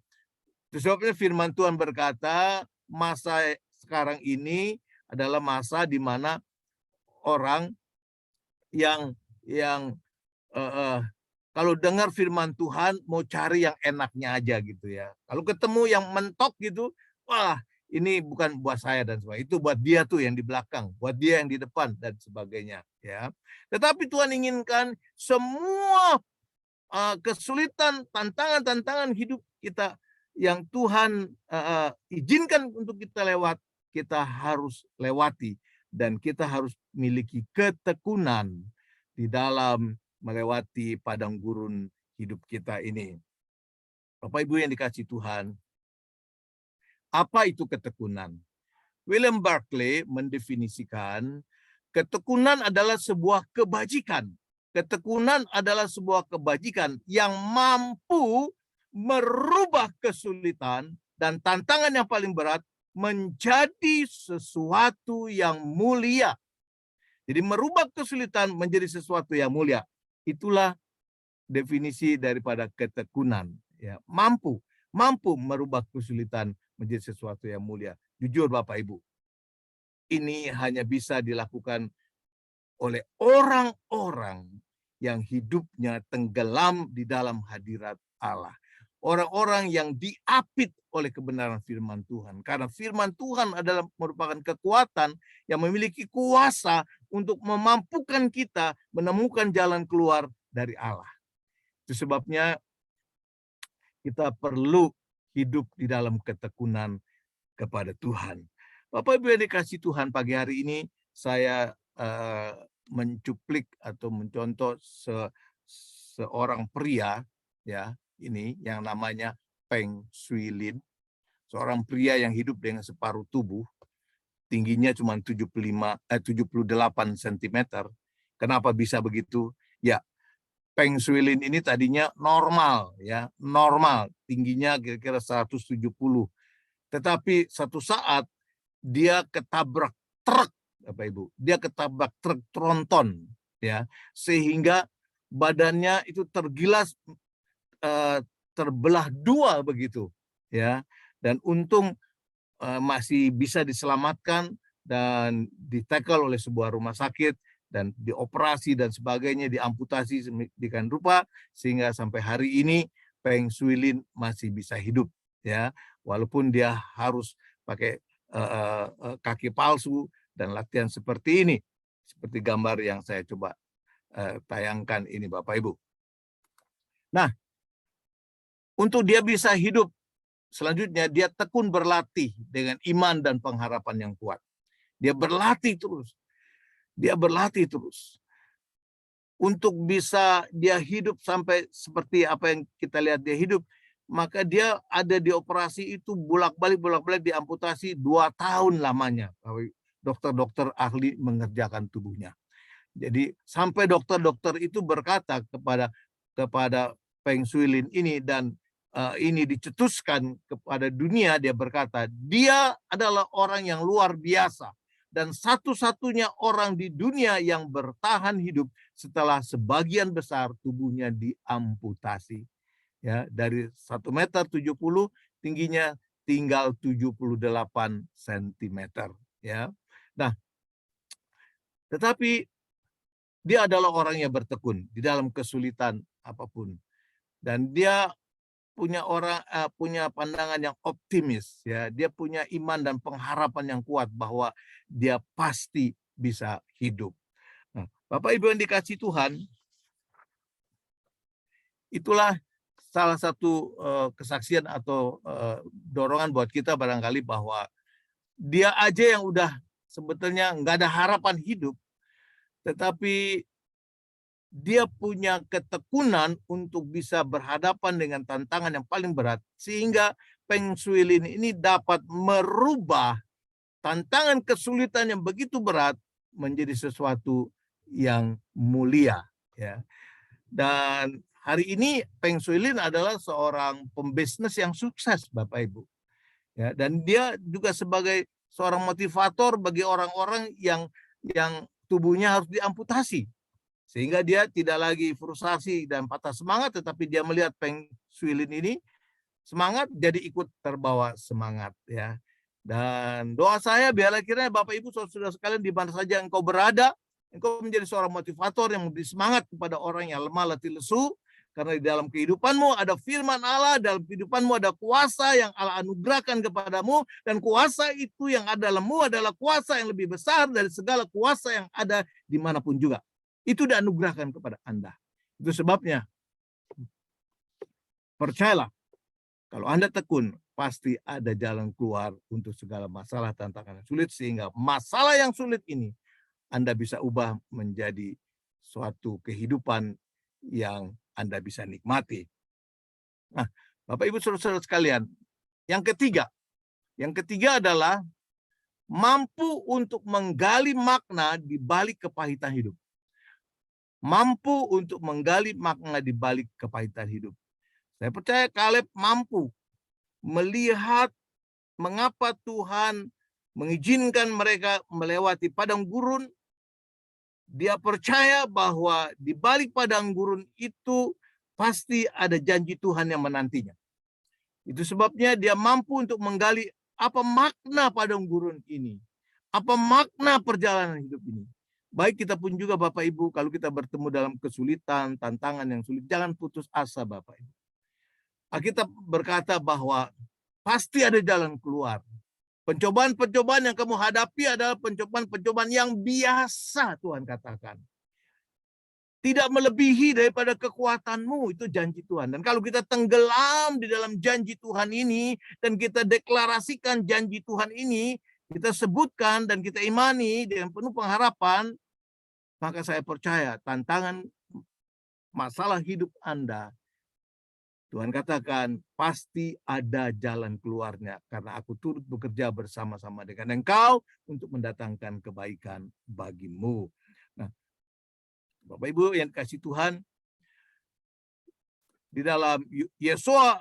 Sebabnya firman Tuhan berkata, masa sekarang ini adalah masa di mana orang yang kalau dengar firman Tuhan mau cari yang enaknya aja gitu ya. Kalau ketemu yang mentok gitu, wah ini bukan buat saya dan sebagainya. Itu buat dia tuh yang di belakang, buat dia yang di depan dan sebagainya. Ya. Tetapi Tuhan inginkan semua kesulitan, tantangan-tantangan hidup kita yang Tuhan izinkan untuk kita lewat, kita harus lewati. Dan kita harus miliki ketekunan di dalam melewati padang gurun hidup kita ini. Bapak Ibu yang dikasihi Tuhan, apa itu ketekunan? William Barclay mendefinisikan ketekunan adalah sebuah kebajikan. Ketekunan adalah sebuah kebajikan yang mampu merubah kesulitan dan tantangan yang paling berat menjadi sesuatu yang mulia. Jadi merubah kesulitan menjadi sesuatu yang mulia. Itulah definisi daripada ketekunan. Ya, mampu merubah kesulitan menjadi sesuatu yang mulia. Jujur Bapak Ibu, ini hanya bisa dilakukan oleh orang-orang yang hidupnya tenggelam di dalam hadirat Allah. Orang-orang yang diapit oleh kebenaran firman Tuhan. Karena firman Tuhan adalah merupakan kekuatan yang memiliki kuasa untuk memampukan kita menemukan jalan keluar dari Allah. Itu sebabnya kita perlu hidup di dalam ketekunan kepada Tuhan. Bapak Ibu yang dikasihi Tuhan, pagi hari ini saya mencuplik atau mencontoh seorang pria, ya, ini yang namanya Peng Shui Lin, seorang pria yang hidup dengan separuh tubuh, tingginya cuma 78 cm. Kenapa bisa begitu? Ya, Peng Shui Lin ini tadinya normal, ya, normal, tingginya kira-kira 170. Tetapi satu saat dia ketabrak truk, Bapak Ibu. Dia ketabrak truk tronton, ya, sehingga badannya itu tergilas, terbelah dua begitu, ya. Dan untung masih bisa diselamatkan dan ditackle oleh sebuah rumah sakit dan dioperasi dan sebagainya, diamputasi sedemikian rupa sehingga sampai hari ini Peng Shui Lin masih bisa hidup, ya, walaupun dia harus pakai kaki palsu dan latihan seperti ini, seperti gambar yang saya coba tayangkan ini Bapak Ibu. Nah, untuk dia bisa hidup selanjutnya, dia tekun berlatih dengan iman dan pengharapan yang kuat. Dia berlatih terus. Dia berlatih terus. Untuk bisa dia hidup sampai seperti apa yang kita lihat dia hidup, maka dia ada di operasi itu bolak-balik diamputasi 2 tahun lamanya. Dokter-dokter ahli mengerjakan tubuhnya. Jadi sampai dokter-dokter itu berkata kepada Peng Shui Lin ini, dan ini dicetuskan kepada dunia, dia berkata, dia adalah orang yang luar biasa dan satu-satunya orang di dunia yang bertahan hidup setelah sebagian besar tubuhnya diamputasi. Ya, dari 1,70 meter, tingginya tinggal 78 cm. Ya. Nah, tetapi dia adalah orang yang bertekun di dalam kesulitan apapun. Dan dia punya pandangan yang optimis, ya. Dia punya iman dan pengharapan yang kuat bahwa dia pasti bisa hidup. Nah, Bapak Ibu yang dikasihi Tuhan, itulah salah satu kesaksian atau dorongan buat kita barangkali bahwa dia aja yang udah sebetulnya nggak ada harapan hidup, tetapi dia punya ketekunan untuk bisa berhadapan dengan tantangan yang paling berat, sehingga Peng Shui Lin ini dapat merubah tantangan kesulitan yang begitu berat menjadi sesuatu yang mulia, ya. Dan hari ini Peng Shui Lin adalah seorang pembisnis yang sukses, Bapak Ibu. Ya, dan dia juga sebagai seorang motivator bagi orang-orang yang tubuhnya harus diamputasi. Sehingga dia tidak lagi frustasi dan patah semangat, tetapi dia melihat Peng Shui Lin ini semangat, jadi ikut terbawa semangat, ya. Dan doa saya biarlah kiranya Bapak Ibu saudara sekalian di mana saja engkau berada, engkau menjadi seorang motivator yang memberi semangat kepada orang yang lemah letih lesu, karena di dalam kehidupanmu ada firman Allah, dalam kehidupanmu ada kuasa yang Allah anugerahkan kepadamu, dan kuasa itu yang ada dalammu adalah kuasa yang lebih besar dari segala kuasa yang ada dimanapun juga. Itu dianugerahkan kepada Anda. Itu sebabnya percayalah, Kalau Anda tekun, pasti ada jalan keluar untuk segala masalah, tantangan yang sulit, sehingga masalah yang sulit ini Anda bisa ubah menjadi suatu kehidupan yang Anda bisa nikmati. Nah, Bapak Ibu Saudara-saudara sekalian, yang ketiga adalah mampu untuk menggali makna di balik kepahitan hidup. Mampu untuk menggali makna di balik kepahitan hidup. Saya percaya Kaleb mampu melihat mengapa Tuhan mengizinkan mereka melewati padang gurun. Dia percaya bahwa di balik padang gurun itu pasti ada janji Tuhan yang menantinya. Itu sebabnya dia mampu untuk menggali apa makna padang gurun ini. Apa makna perjalanan hidup ini. Baik kita pun juga Bapak Ibu, kalau kita bertemu dalam kesulitan, tantangan yang sulit, jangan putus asa Bapak Ibu. Alkitab berkata bahwa pasti ada jalan keluar. Pencobaan-pencobaan yang kamu hadapi adalah pencobaan-pencobaan yang biasa, Tuhan katakan. Tidak melebihi daripada kekuatanmu, itu janji Tuhan. Dan kalau kita tenggelam di dalam janji Tuhan ini, dan kita deklarasikan janji Tuhan ini, kita sebutkan dan kita imani dengan penuh pengharapan, maka saya percaya tantangan masalah hidup Anda, Tuhan katakan pasti ada jalan keluarnya, karena aku turut bekerja bersama-sama dengan engkau untuk mendatangkan kebaikan bagimu. Nah, Bapak Ibu yang dikasih Tuhan, di dalam Yesua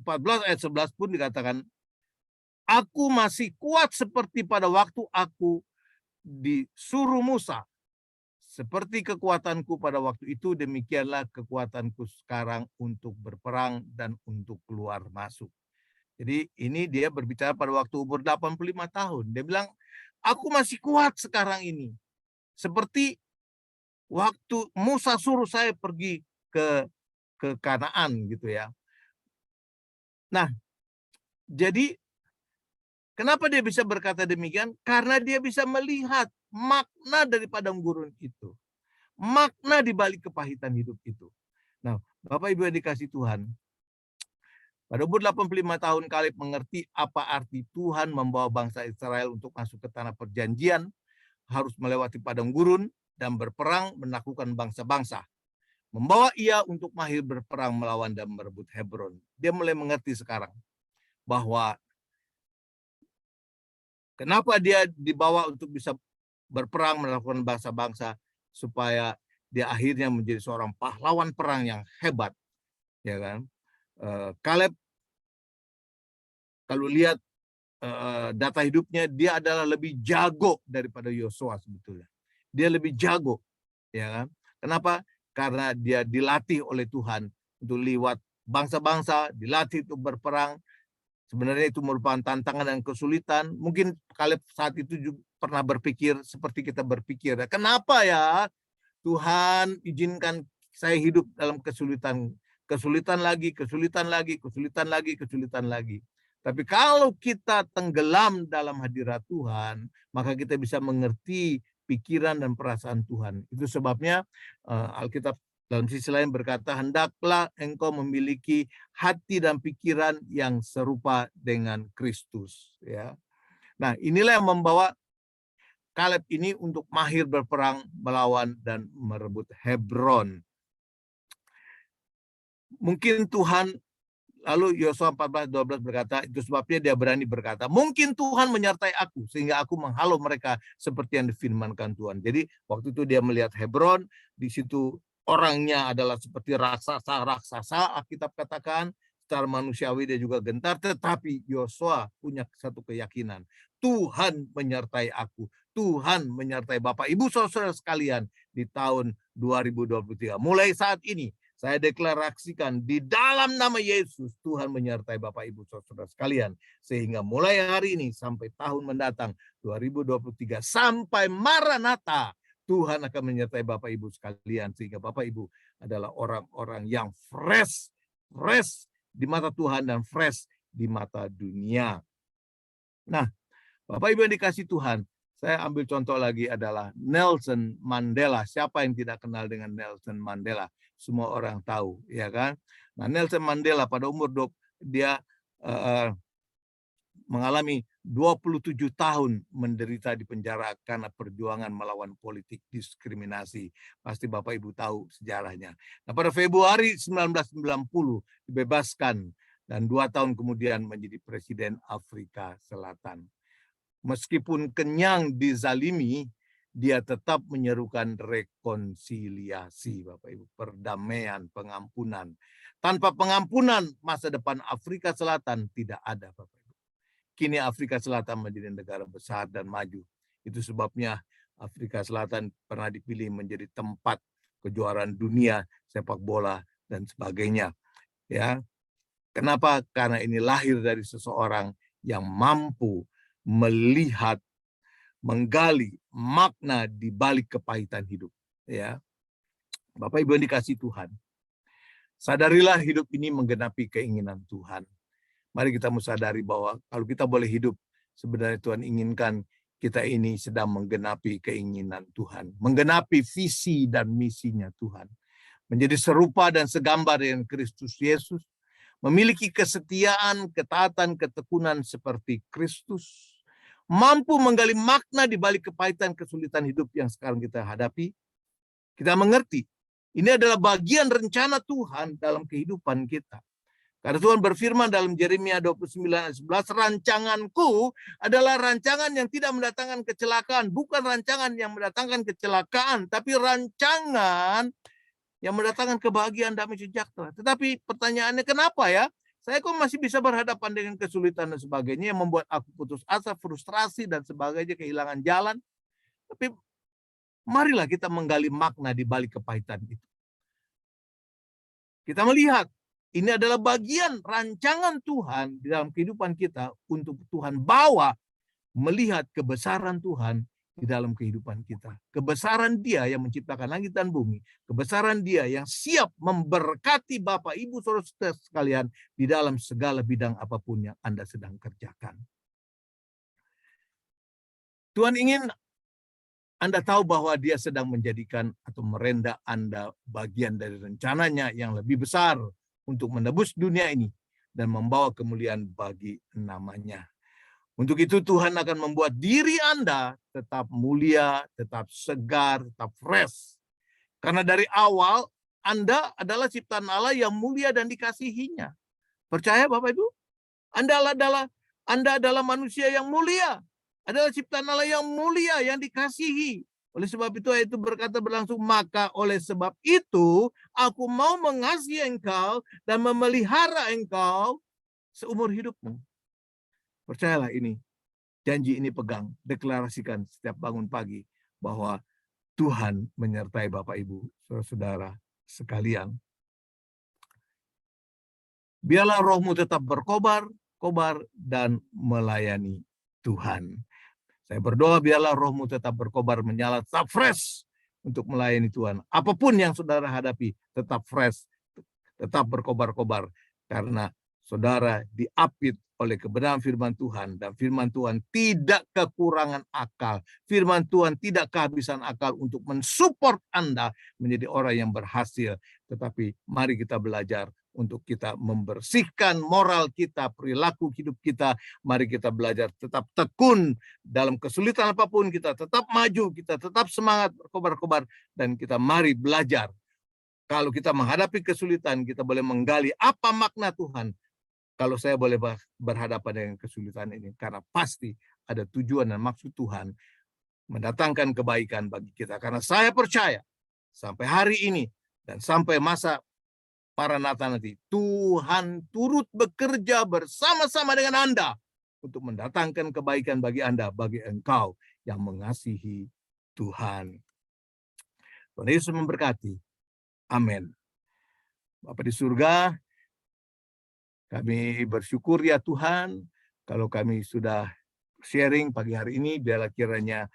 14 ayat 11 pun dikatakan, aku masih kuat seperti pada waktu aku disuruh Musa. Seperti kekuatanku pada waktu itu, demikianlah kekuatanku sekarang untuk berperang dan untuk keluar masuk. Jadi ini dia berbicara pada waktu umur 85 tahun. Dia bilang, aku masih kuat sekarang ini. Seperti waktu Musa suruh saya pergi ke Kanaan gitu ya. Nah, jadi kenapa dia bisa berkata demikian? Karena dia bisa melihat makna dari padang gurun itu. Makna di balik kepahitan hidup itu. Nah, Bapak Ibu yang dikasih Tuhan, pada umur 85 tahun Kaleb mengerti apa arti Tuhan membawa bangsa Israel untuk masuk ke tanah perjanjian, harus melewati padang gurun dan berperang menaklukkan bangsa-bangsa. Membawa ia untuk mahir berperang melawan dan merebut Hebron. Dia mulai mengerti sekarang bahwa kenapa dia dibawa untuk bisa berperang melakukan bangsa-bangsa, supaya dia akhirnya menjadi seorang pahlawan perang yang hebat, ya kan? Kaleb, kalau lihat data hidupnya, dia adalah lebih jago daripada Yosua sebetulnya. Dia lebih jago, ya kan? Kenapa? Karena dia dilatih oleh Tuhan untuk lewat bangsa-bangsa, dilatih untuk berperang. Sebenarnya itu merupakan tantangan dan kesulitan. Mungkin Kaleb saat itu juga pernah berpikir seperti kita berpikir. Kenapa ya Tuhan izinkan saya hidup dalam kesulitan. Kesulitan lagi, kesulitan lagi, kesulitan lagi, kesulitan lagi. Tapi kalau kita tenggelam dalam hadirat Tuhan, maka kita bisa mengerti pikiran dan perasaan Tuhan. Itu sebabnya Alkitab dalam sisi lain berkata, hendaklah engkau memiliki hati dan pikiran yang serupa dengan Kristus. Ya. Nah, inilah yang membawa Kaleb ini untuk mahir berperang melawan dan merebut Hebron. Mungkin Tuhan, lalu Yosua 14:12 berkata, itu sebabnya dia berani berkata, mungkin Tuhan menyertai aku sehingga aku menghalau mereka seperti yang difirmankan Tuhan. Jadi waktu itu dia melihat Hebron, di situ orangnya adalah seperti raksasa, Alkitab katakan, secara manusiawi dia juga gentar, tetapi Yosua punya satu keyakinan, Tuhan menyertai aku, Tuhan menyertai Bapak Ibu Saudara sekalian di tahun 2023. Mulai saat ini saya deklarasikan di dalam nama Yesus, Tuhan menyertai Bapak Ibu Saudara sekalian, sehingga mulai hari ini sampai tahun mendatang 2023 sampai Maranatha, Tuhan akan menyertai Bapak Ibu sekalian, sehingga Bapak Ibu adalah orang-orang yang fresh di mata Tuhan dan fresh di mata dunia. Nah, Bapak Ibu yang dikasih Tuhan, saya ambil contoh lagi adalah Nelson Mandela. Siapa yang tidak kenal dengan Nelson Mandela? Semua orang tahu, ya kan? Nah, Nelson Mandela pada umur dia mengalami 27 tahun menderita di penjara karena perjuangan melawan politik diskriminasi. Pasti Bapak Ibu tahu sejarahnya. Nah, pada Februari 1990 dibebaskan dan 2 tahun kemudian menjadi Presiden Afrika Selatan. Meskipun kenyang dizalimi, dia tetap menyerukan rekonsiliasi, Bapak Ibu, perdamaian, pengampunan. Tanpa pengampunan, masa depan Afrika Selatan tidak ada, Bapak Ibu. Kini Afrika Selatan menjadi negara besar dan maju. Itu sebabnya Afrika Selatan pernah dipilih menjadi tempat kejuaraan dunia sepak bola dan sebagainya. Ya, kenapa? Karena ini lahir dari seseorang yang mampu melihat, menggali makna di balik kepahitan hidup. Ya, Bapak Ibu yang dikasihi Tuhan, sadarilah hidup ini menggenapi keinginan Tuhan. Mari kita sadari bahwa kalau kita boleh hidup, sebenarnya Tuhan inginkan kita ini sedang menggenapi keinginan Tuhan, menggenapi visi dan misinya Tuhan, menjadi serupa dan segambar dengan Kristus Yesus, memiliki kesetiaan, ketaatan, ketekunan seperti Kristus, mampu menggali makna di balik kepahitan kesulitan hidup yang sekarang kita hadapi. Kita mengerti, ini adalah bagian rencana Tuhan dalam kehidupan kita. Karena Tuhan berfirman dalam Yeremia 29:11, rancanganku adalah rancangan yang tidak mendatangkan kecelakaan, bukan rancangan yang mendatangkan kecelakaan, tapi rancangan yang mendatangkan kebahagiaan, damai sejahtera. Tetapi pertanyaannya kenapa ya? Saya kok masih bisa berhadapan dengan kesulitan dan sebagainya yang membuat aku putus asa, frustrasi dan sebagainya, kehilangan jalan. Tapi marilah kita menggali makna di balik kepahitan itu. Kita melihat ini adalah bagian rancangan Tuhan di dalam kehidupan kita untuk Tuhan bawa melihat kebesaran Tuhan di dalam kehidupan kita. Kebesaran Dia yang menciptakan langit dan bumi. Kebesaran Dia yang siap memberkati Bapak, Ibu, Saudara sekalian di dalam segala bidang apapun yang Anda sedang kerjakan. Tuhan ingin Anda tahu bahwa Dia sedang menjadikan atau merenda Anda bagian dari rencananya yang lebih besar untuk menebus dunia ini dan membawa kemuliaan bagi namanya. Untuk itu Tuhan akan membuat diri Anda tetap mulia, tetap segar, tetap fresh. Karena dari awal Anda adalah ciptaan Allah yang mulia dan dikasihinya. Percaya Bapak Ibu? Anda adalah manusia yang mulia. Adalah ciptaan Allah yang mulia, yang dikasihi. Oleh sebab itu ayat itu berkata berlangsung, maka oleh sebab itu aku mau mengasihi engkau dan memelihara engkau seumur hidupmu. Percayalah ini, janji ini pegang, deklarasikan setiap bangun pagi bahwa Tuhan menyertai Bapak Ibu, saudara-saudara sekalian. Biarlah rohmu tetap berkobar dan melayani Tuhan. Saya berdoa biarlah rohmu tetap berkobar, menyala, tetap fresh untuk melayani Tuhan. Apapun yang saudara hadapi, tetap fresh, tetap berkobar-kobar. Karena saudara diapit oleh kebenaran firman Tuhan. Dan firman Tuhan tidak kekurangan akal. Firman Tuhan tidak kehabisan akal untuk mensupport Anda menjadi orang yang berhasil. Tetapi mari kita belajar untuk kita membersihkan moral kita, perilaku hidup kita. Mari kita belajar tetap tekun dalam kesulitan apapun, kita tetap maju, kita tetap semangat berkobar-kobar, dan kita mari belajar. Kalau kita menghadapi kesulitan, kita boleh menggali apa makna Tuhan. Kalau saya boleh berhadapan dengan kesulitan ini, karena pasti ada tujuan dan maksud Tuhan mendatangkan kebaikan bagi kita. Karena saya percaya sampai hari ini dan sampai masa Maranatha nanti, Tuhan turut bekerja bersama-sama dengan Anda untuk mendatangkan kebaikan bagi Anda, bagi engkau yang mengasihi Tuhan. Tuhan Yesus memberkati. Amin. Bapa di surga, kami bersyukur ya Tuhan, kalau kami sudah sharing pagi hari ini, biarlah kiranya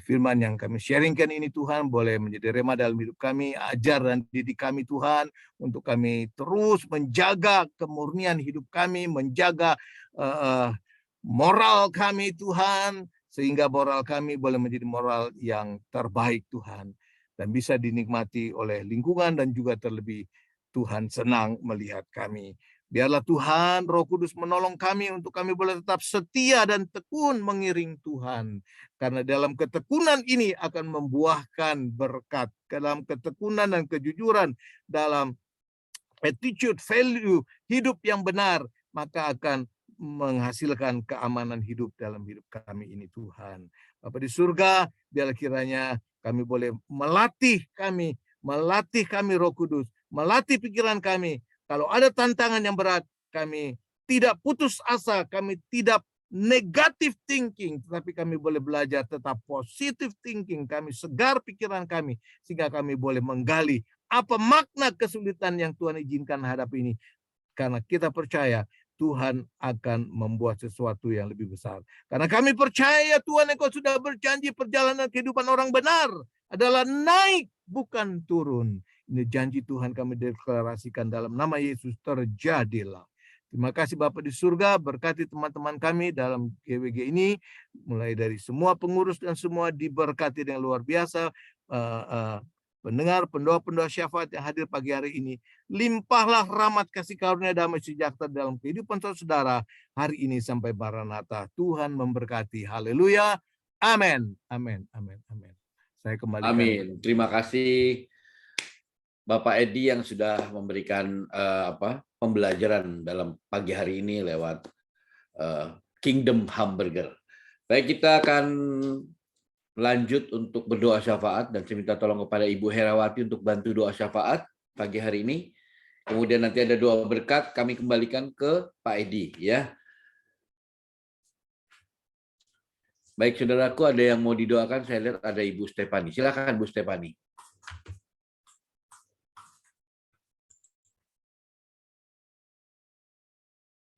firman yang kami sharingkan ini Tuhan boleh menjadi rema dalam hidup kami, ajar dan didik kami Tuhan, untuk kami terus menjaga kemurnian hidup kami, menjaga moral kami Tuhan, sehingga moral kami boleh menjadi moral yang terbaik Tuhan, dan bisa dinikmati oleh lingkungan, dan juga terlebih Tuhan senang melihat kami Biarlah Tuhan Roh Kudus menolong kami untuk kami boleh tetap setia dan tekun mengiring Tuhan. Karena dalam ketekunan ini akan membuahkan berkat. Dalam ketekunan dan kejujuran, dalam attitude, value, hidup yang benar, maka akan menghasilkan keamanan hidup dalam hidup kami ini Tuhan. Bapa di surga, biarlah kiranya kami boleh melatih kami Roh Kudus, melatih pikiran kami. Kalau ada tantangan yang berat, kami tidak putus asa, kami tidak negative thinking, tetapi kami boleh belajar tetap positive thinking, kami segar pikiran kami, sehingga kami boleh menggali apa makna kesulitan yang Tuhan izinkan hadapi ini. Karena kita percaya Tuhan akan membuat sesuatu yang lebih besar. Karena kami percaya Tuhan, Engkau sudah berjanji perjalanan kehidupan orang benar adalah naik, bukan turun. Ini janji Tuhan kami deklarasikan dalam nama Yesus, terjadilah. Terima kasih Bapa di surga, berkati teman-teman kami dalam GWG ini, mulai dari semua pengurus dan semua diberkati dengan luar biasa, pendengar, pendoa-pendoa syafaat yang hadir pagi hari ini. Limpahlah rahmat kasih karunia damai sejahtera dalam kehidupan saudara hari ini sampai Maranatha. Tuhan memberkati. Haleluya. Amin. Amin. Amin. Amin. Saya kembalikan. Amin. Terima kasih Bapak Edi yang sudah memberikan pembelajaran dalam pagi hari ini lewat Kingdom Hamburger. Baik, kita akan lanjut untuk berdoa syafaat dan saya minta tolong kepada Ibu Herawati untuk bantu doa syafaat pagi hari ini. Kemudian nanti ada doa berkat, kami kembalikan ke Pak Edi ya. Baik saudaraku, ada yang mau didoakan, saya lihat ada Ibu Stefani. Silakan Bu Stefani.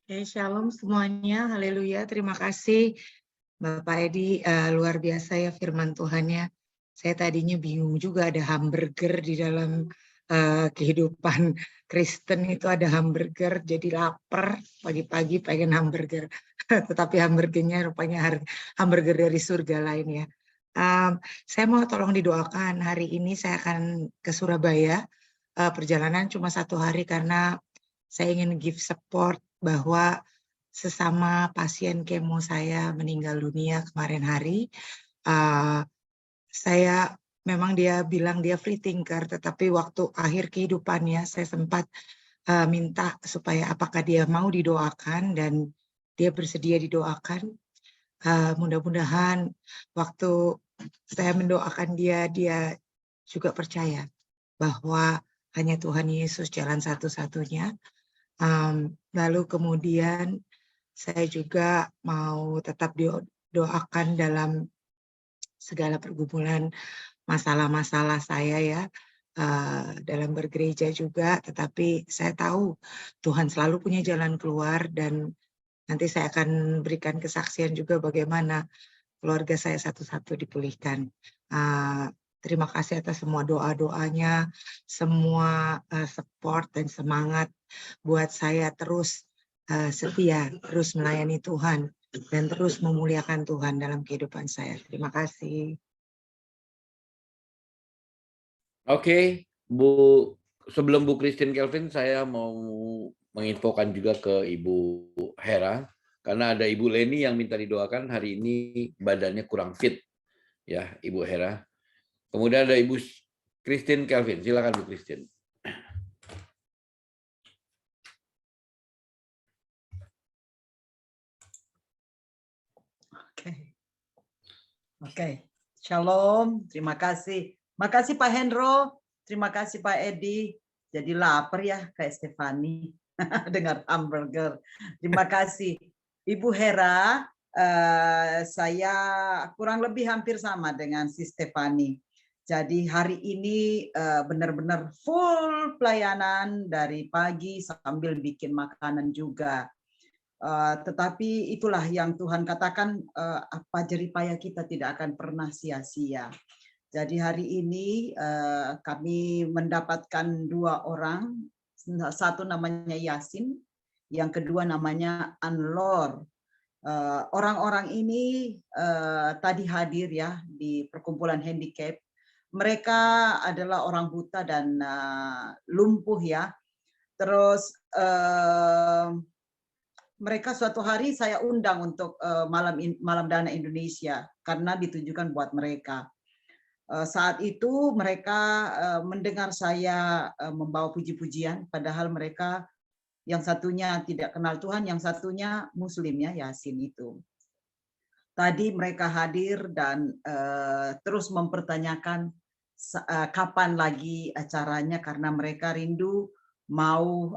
Shalom semuanya, haleluya, terima kasih Bapak Edi, luar biasa ya firman Tuhannya. Saya tadinya bingung juga ada hamburger di dalam kehidupan Kristen itu ada hamburger, jadi lapar pagi-pagi pengen hamburger. Tetapi hamburgernya rupanya hamburger dari surga lain ya. Saya mau tolong didoakan, hari ini saya akan ke Surabaya, perjalanan cuma 1 hari karena saya ingin give support bahwa sesama pasien kemo saya meninggal dunia kemarin hari. Saya memang dia bilang dia free thinker, tetapi waktu akhir kehidupannya saya sempat minta supaya apakah dia mau didoakan dan dia bersedia didoakan. Mudah-mudahan waktu saya mendoakan dia juga percaya bahwa hanya Tuhan Yesus jalan satu-satunya. Lalu kemudian saya juga mau tetap doakan dalam segala pergumulan masalah-masalah saya ya, dalam bergereja juga, tetapi saya tahu Tuhan selalu punya jalan keluar dan nanti saya akan berikan kesaksian juga bagaimana keluarga saya satu-satu dipulihkan. Terima kasih atas semua doa-doanya, semua support dan semangat buat saya terus setia, terus melayani Tuhan, dan terus memuliakan Tuhan dalam kehidupan saya. Terima kasih. Oke, sebelum Bu Christine Kelvin, saya mau menginfokan juga ke Ibu Hera, karena ada Ibu Leni yang minta didoakan hari ini badannya kurang fit, ya Ibu Hera. Kemudian ada Ibu Christine Kelvin, silakan Bu Christine. Oke. Shalom, terima kasih. Makasih Pak Hendro, terima kasih Pak Edi. Jadi lapar ya kayak Stefani dengar hamburger. Terima kasih. Ibu Hera, saya kurang lebih hampir sama dengan si Stefani. Jadi hari ini benar-benar full pelayanan dari pagi sambil bikin makanan juga. Tetapi itulah yang Tuhan katakan, apa jeripaya kita tidak akan pernah sia-sia. Jadi hari ini kami mendapatkan 2 orang, satu namanya Yasin, yang kedua namanya Anlor. Orang-orang ini tadi hadir ya di perkumpulan handicap. Mereka adalah orang buta dan lumpuh ya. Terus mereka suatu hari saya undang untuk malam Dana Indonesia karena ditujukan buat mereka. Saat itu mereka mendengar saya membawa puji-pujian, padahal mereka yang satunya tidak kenal Tuhan, yang satunya Muslim ya, Yasin itu. Tadi mereka hadir dan terus mempertanyakan kapan lagi acaranya karena mereka rindu mau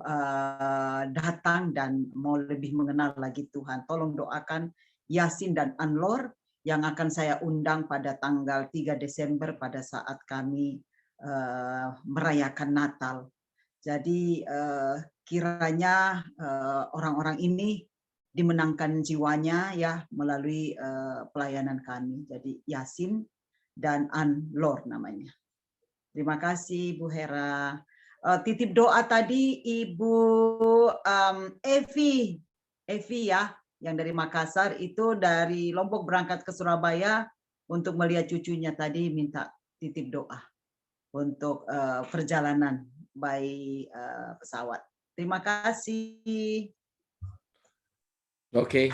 datang dan mau lebih mengenal lagi Tuhan. Tolong doakan Yasin dan Anlor yang akan saya undang pada tanggal 3 Desember pada saat kami merayakan Natal. Jadi kiranya orang-orang ini dimenangkan jiwanya ya melalui pelayanan kami. Jadi Yasin dan Anlor namanya. Terima kasih Bu Hera. Titip doa tadi Ibu Evi ya, yang dari Makassar itu dari Lombok berangkat ke Surabaya untuk melihat cucunya tadi minta titip doa untuk perjalanan by pesawat. Terima kasih. Oke.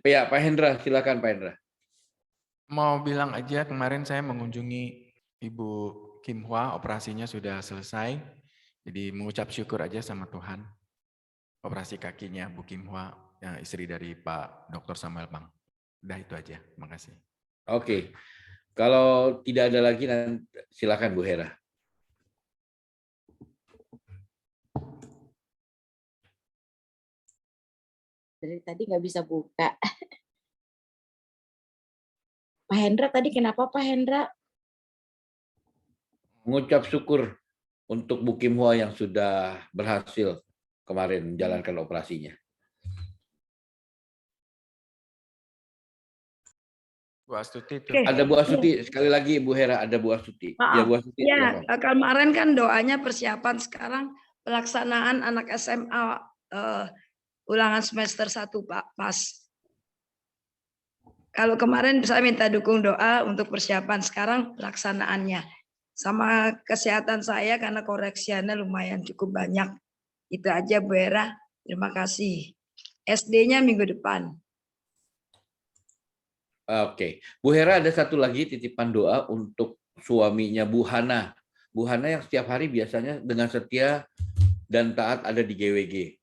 Ya, Pak Hendra, silakan Pak Hendra. Mau bilang aja kemarin saya mengunjungi Ibu Kim Hwa, operasinya sudah selesai. Jadi mengucap syukur aja sama Tuhan. Operasi kakinya Bu Kim Hwa, istri dari Pak Dr. Samuel Pang. Udah itu aja, makasih. Oke. Kalau tidak ada lagi, silakan Bu Hera. Dari tadi nggak bisa buka. Pak Hendra tadi kenapa Pak Hendra? Mengucap syukur untuk Bu Kim Hwa yang sudah berhasil kemarin menjalankan operasinya. Bu Astuti itu. Oke. Ada Bu Astuti, sekali lagi Bu Hera, ada Bu Astuti. Ya, Bu Astuti. Ya, silakan. kemarin kan doanya persiapan, sekarang pelaksanaan anak SMA ulangan semester 1 Pak, pas. Kalau kemarin saya minta dukung doa untuk persiapan, sekarang pelaksanaannya. Sama kesehatan saya karena koreksiannya lumayan cukup banyak. Itu aja Bu Hera, terima kasih. SD-nya minggu depan. Oke, Bu Hera ada satu lagi titipan doa untuk suaminya Bu Hana. Bu Hana yang setiap hari biasanya dengan setia dan taat ada di GWG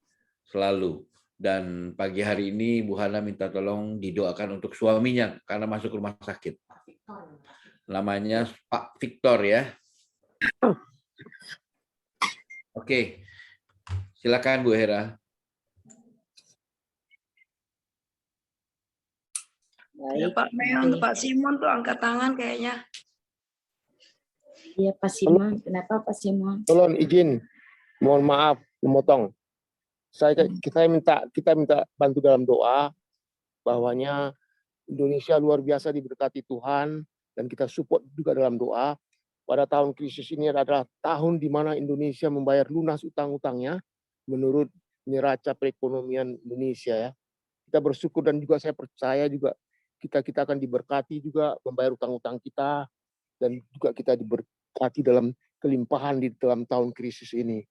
selalu. Dan pagi hari ini Bu Hana minta tolong didoakan untuk suaminya karena masuk rumah sakit. Namanya Pak Victor ya. Oke, silakan Bu Hera. Ya, Baik. Pak Meon, Pak Simon tuh angkat tangan kayaknya. Iya Pak Simon, kenapa Pak Simon? Tolong izin, mohon maaf memotong. Kita minta bantu dalam doa bahwanya Indonesia luar biasa diberkati Tuhan dan kita support juga dalam doa. Pada tahun krisis ini adalah tahun di mana Indonesia membayar lunas utang-utangnya menurut neraca perekonomian Indonesia ya. Kita bersyukur dan juga saya percaya juga kita akan diberkati juga membayar utang-utang kita dan juga kita diberkati dalam kelimpahan di dalam tahun krisis ini.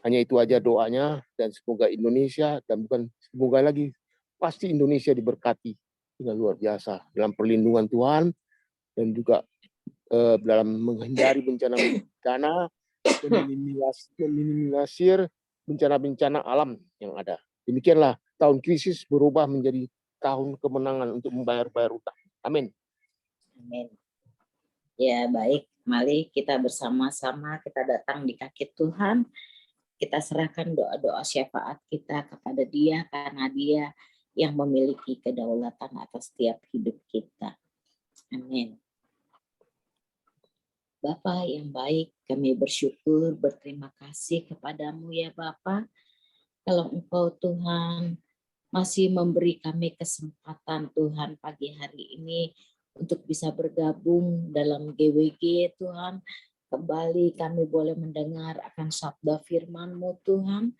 Hanya itu aja doanya dan semoga Indonesia dan bukan semoga lagi pasti Indonesia diberkati dengan luar biasa dalam perlindungan Tuhan dan juga dalam menghindari bencana-bencana dan meminimalisir bencana-bencana alam yang ada. Demikianlah tahun krisis berubah menjadi tahun kemenangan untuk membayar utang. Amin. Amin. Ya baik, mari kita bersama-sama kita datang di kaki Tuhan. Kita serahkan doa-doa syafaat kita kepada Dia karena Dia yang memiliki kedaulatan atas setiap hidup kita. Amin. Bapa yang baik, kami bersyukur, berterima kasih kepadamu ya Bapa. Kalau Engkau Tuhan masih memberi kami kesempatan Tuhan pagi hari ini untuk bisa bergabung dalam GWG Tuhan. Kembali kami boleh mendengar akan sabda firman-Mu Tuhan,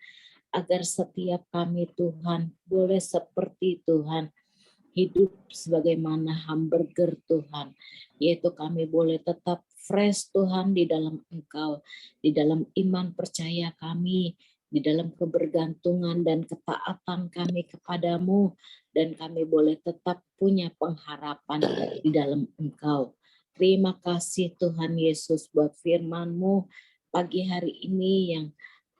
agar setiap kami Tuhan boleh seperti Tuhan hidup sebagaimana hamburger Tuhan, yaitu kami boleh tetap fresh Tuhan di dalam Engkau, di dalam iman percaya kami, di dalam kebergantungan dan ketaatan kami kepadamu, dan kami boleh tetap punya pengharapan di dalam Engkau. Terima kasih Tuhan Yesus buat firman-Mu pagi hari ini yang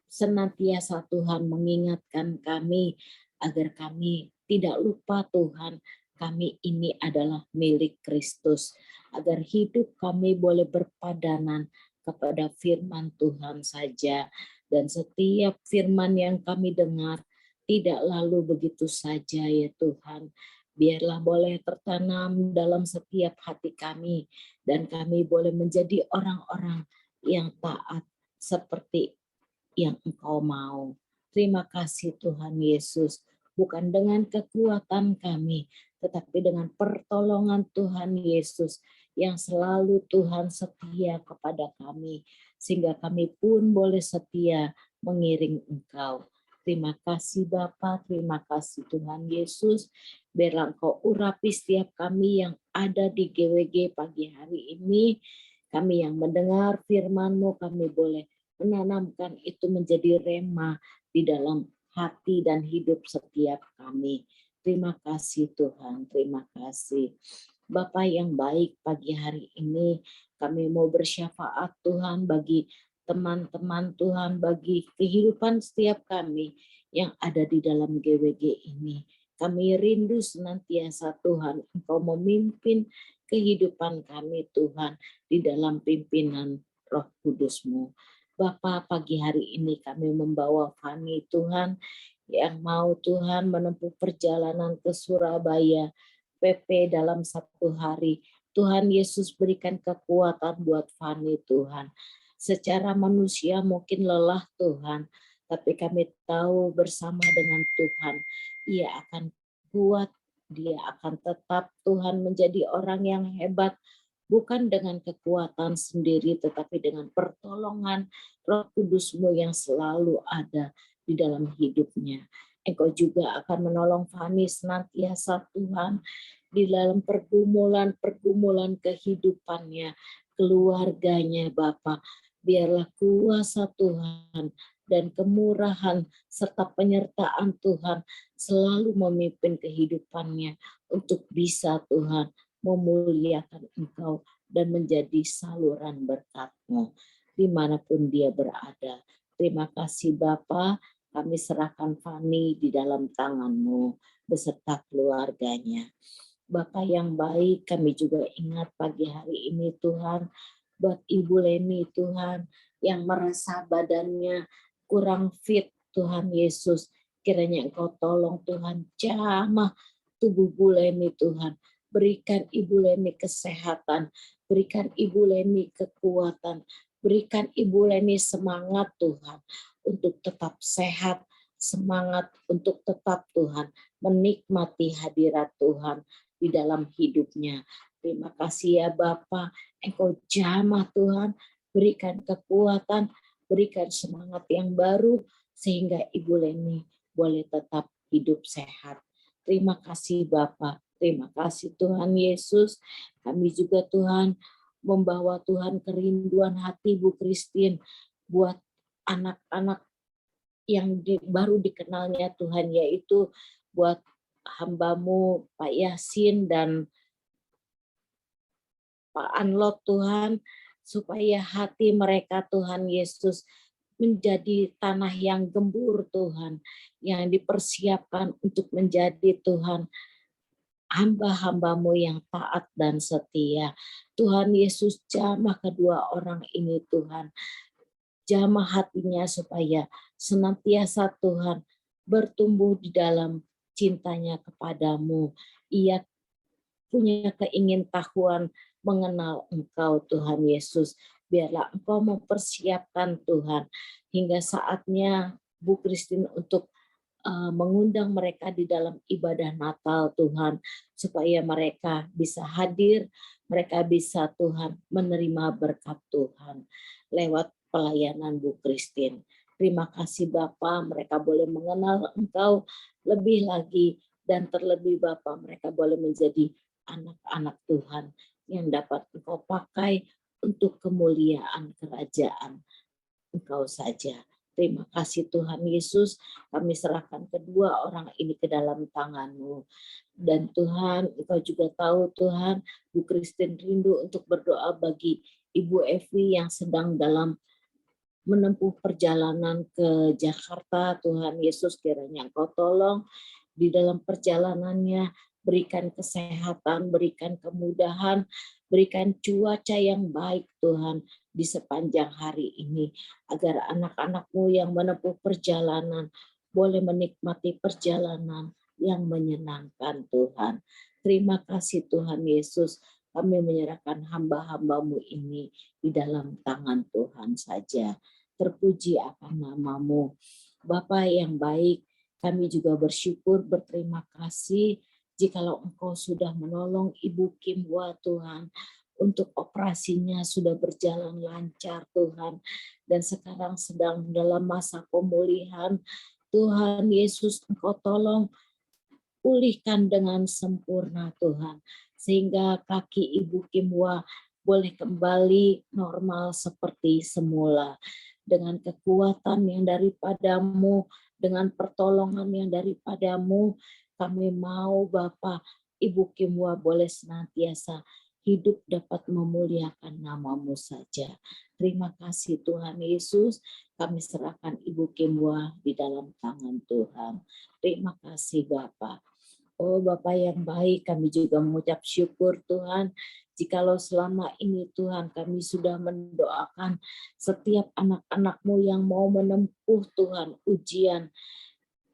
senantiasa Tuhan mengingatkan kami agar kami tidak lupa Tuhan, kami ini adalah milik Kristus, agar hidup kami boleh berpadanan kepada firman Tuhan saja, dan setiap firman yang kami dengar tidak lalu begitu saja ya Tuhan, biarlah boleh tertanam dalam setiap hati kami, dan kami boleh menjadi orang-orang yang taat seperti yang Engkau mau. Terima kasih Tuhan Yesus, bukan dengan kekuatan kami, tetapi dengan pertolongan Tuhan Yesus yang selalu Tuhan setia kepada kami, sehingga kami pun boleh setia mengiring Engkau. Terima kasih Bapa, terima kasih Tuhan Yesus, biarlah Engkau urapi setiap kami yang ada di GWG pagi hari ini, kami yang mendengar firman-Mu, kami boleh menanamkan itu menjadi rema di dalam hati dan hidup setiap kami. Terima kasih Tuhan, terima kasih. Bapa yang baik, pagi hari ini kami mau bersyafaat Tuhan bagi teman-teman Tuhan, bagi kehidupan setiap kami yang ada di dalam GWG ini. Kami rindu senantiasa Tuhan, Engkau memimpin kehidupan kami Tuhan di dalam pimpinan Roh Kudus-Mu. Bapa, pagi hari ini kami membawa Fani Tuhan yang mau Tuhan menempuh perjalanan ke Surabaya PP dalam 1 hari. Tuhan Yesus berikan kekuatan buat Fani Tuhan. Secara manusia mungkin lelah Tuhan, tapi kami tahu bersama dengan Tuhan ia akan kuat, dia akan tetap Tuhan menjadi orang yang hebat, bukan dengan kekuatan sendiri, tetapi dengan pertolongan Roh Kudus-Mu yang selalu ada di dalam hidupnya. Engkau juga akan menolong Fani senantiasa Tuhan di dalam pergumulan kehidupannya, keluarganya Bapa. Biarlah kuasa Tuhan dan kemurahan serta penyertaan Tuhan selalu memimpin kehidupannya untuk bisa Tuhan memuliakan Engkau dan menjadi saluran berkat-Mu dimanapun dia berada. Terima kasih Bapa, kami serahkan Fani di dalam tangan-Mu beserta keluarganya. Bapa yang baik, kami juga ingat pagi hari ini Tuhan, buat Ibu Leni Tuhan, yang merasa badannya kurang fit Tuhan Yesus. Kiranya Engkau tolong Tuhan, jamah tubuh Bu Leni Tuhan. Berikan Ibu Leni kesehatan, berikan Ibu Leni kekuatan, berikan Ibu Leni semangat Tuhan untuk tetap sehat, semangat untuk tetap Tuhan menikmati hadirat Tuhan di dalam hidupnya. Terima kasih ya Bapa, Engkau jamah Tuhan, berikan kekuatan, berikan semangat yang baru sehingga Ibu Leni boleh tetap hidup sehat. Terima kasih Bapa. Terima kasih Tuhan Yesus. Kami juga Tuhan membawa Tuhan kerinduan hati Bu Christine buat anak-anak yang baru dikenalnya Tuhan, yaitu buat hamba-Mu Pak Yasin dan Pak Anlot Tuhan, supaya hati mereka Tuhan Yesus menjadi tanah yang gembur Tuhan, yang dipersiapkan untuk menjadi Tuhan hamba-hamba-Mu yang taat dan setia. Tuhan Yesus, jamah kedua orang ini Tuhan. Jamah hatinya supaya senantiasa Tuhan bertumbuh di dalam cintanya kepadamu. Ia punya keingintahuan mengenal Engkau Tuhan Yesus. Biarlah Engkau mempersiapkan Tuhan hingga saatnya Bu Christine untuk mengundang mereka di dalam ibadah Natal Tuhan, supaya mereka bisa hadir, mereka bisa Tuhan menerima berkat Tuhan lewat pelayanan Bu Christine. Terima kasih Bapa, mereka boleh mengenal Engkau lebih lagi Dan terlebih Bapa, mereka boleh menjadi anak-anak Tuhan yang dapat Engkau pakai untuk kemuliaan kerajaan Engkau saja. Terima kasih Tuhan Yesus, kami serahkan kedua orang ini ke dalam tangan-Mu. Dan Tuhan, Engkau juga tahu Tuhan, Bu Christine rindu untuk berdoa bagi Ibu Evi yang sedang dalam menempuh perjalanan ke Jakarta. Tuhan Yesus, kiranya Engkau tolong di dalam perjalanannya, berikan kesehatan, berikan kemudahan, berikan cuaca yang baik Tuhan di sepanjang hari ini, agar anak-anak-Mu yang menempuh perjalanan boleh menikmati perjalanan yang menyenangkan Tuhan. Terima kasih Tuhan Yesus, kami menyerahkan hamba-hamba-Mu ini di dalam tangan Tuhan saja. Terpuji akan nama-Mu. Bapa yang baik, kami juga bersyukur, berterima kasih jikalau Engkau sudah menolong Ibu Kim Hwa Tuhan, untuk operasinya sudah berjalan lancar Tuhan, dan sekarang sedang dalam masa pemulihan. Tuhan Yesus, Engkau tolong pulihkan dengan sempurna Tuhan, sehingga kaki Ibu Kim Hwa boleh kembali normal seperti semula, dengan kekuatan yang daripada-Mu, dengan pertolongan yang daripada-Mu. Kami mau Bapa, Ibu Kim Hwa boleh senantiasa hidup dapat memuliakan nama-Mu saja. Terima kasih Tuhan Yesus, kami serahkan Ibu Kim Hwa di dalam tangan Tuhan. Terima kasih Bapa. Oh Bapa yang baik, kami juga mengucap syukur Tuhan, jikalau selama ini Tuhan kami sudah mendoakan setiap anak-anak-Mu yang mau menempuh Tuhan ujian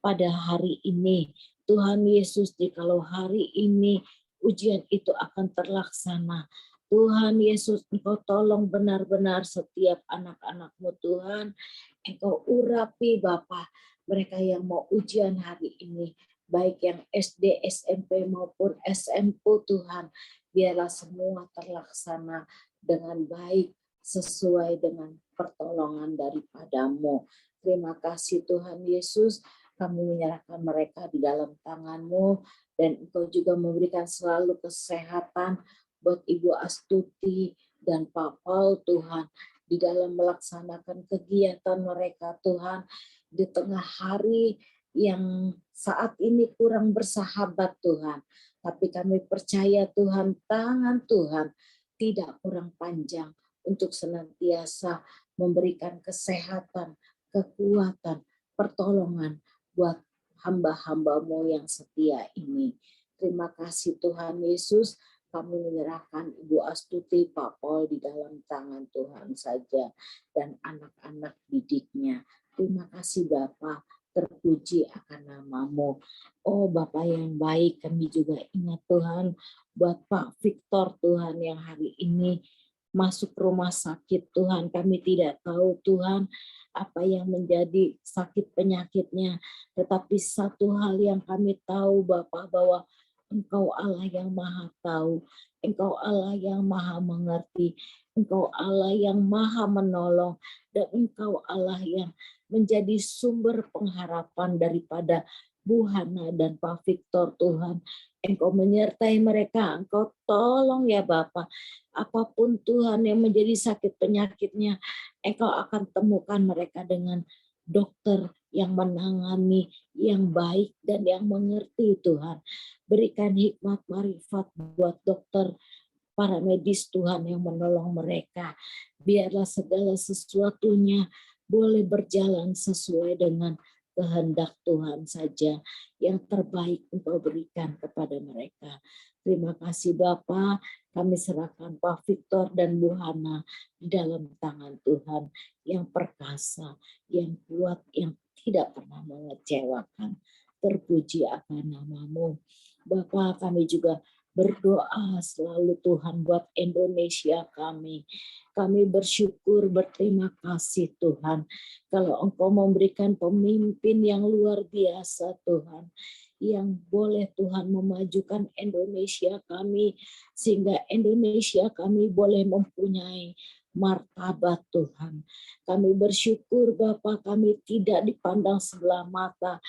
pada hari ini. Tuhan Yesus, jikalau hari ini ujian itu akan terlaksana, Tuhan Yesus, Engkau tolong benar-benar setiap anak-anak-Mu Tuhan. Engkau urapi Bapa, mereka yang mau ujian hari ini, baik yang SD, SMP maupun SMP Tuhan, biarlah semua terlaksana dengan baik sesuai dengan pertolongan daripada-Mu. Terima kasih Tuhan Yesus, kami menyerahkan mereka di dalam tangan-Mu, dan Engkau juga memberikan selalu kesehatan buat Ibu Astuti dan Pak Paul Tuhan, di dalam melaksanakan kegiatan mereka Tuhan, di tengah hari yang saat ini kurang bersahabat Tuhan. Tapi kami percaya Tuhan, tangan Tuhan tidak kurang panjang untuk senantiasa memberikan kesehatan, kekuatan, pertolongan buat hamba-hamba-Mu yang setia ini. Terima kasih Tuhan Yesus, kami menyerahkan Ibu Astuti, Pak Paul di dalam tangan Tuhan saja, dan anak-anak didiknya. Terima kasih Bapa, terpuji akan nama-Mu. Oh Bapa yang baik, kami juga ingat Tuhan buat Pak Victor Tuhan yang hari ini masuk rumah sakit Tuhan. Kami tidak tahu Tuhan apa yang menjadi sakit penyakitnya, tetapi satu hal yang kami tahu Bapa, bahwa Engkau Allah yang maha tahu, Engkau Allah yang maha mengerti, Engkau Allah yang maha menolong, dan Engkau Allah yang menjadi sumber pengharapan daripada Bu Hana dan Pak Victor Tuhan. Engkau menyertai mereka, Engkau tolong ya Bapa, apapun Tuhan yang menjadi sakit penyakitnya, Engkau akan temukan mereka dengan dokter yang menangani, yang baik dan yang mengerti Tuhan. Berikan hikmat marifat buat dokter, para medis Tuhan yang menolong mereka. Biarlah segala sesuatunya boleh berjalan sesuai dengan kehendak Tuhan saja. Yang terbaik Engkau berikan kepada mereka. Terima kasih Bapa, kami serahkan Pak Victor dan Bu Hana di dalam tangan Tuhan yang perkasa, yang kuat, yang tidak pernah mengecewakan. Terpuji akan nama-Mu. Bapa, kami juga berdoa selalu Tuhan buat Indonesia kami. Kami bersyukur, berterima kasih Tuhan, kalau Engkau memberikan pemimpin yang luar biasa Tuhan, yang boleh Tuhan memajukan Indonesia kami, sehingga Indonesia kami boleh mempunyai martabat Tuhan. Kami bersyukur Bapa, kami tidak dipandang sebelah mata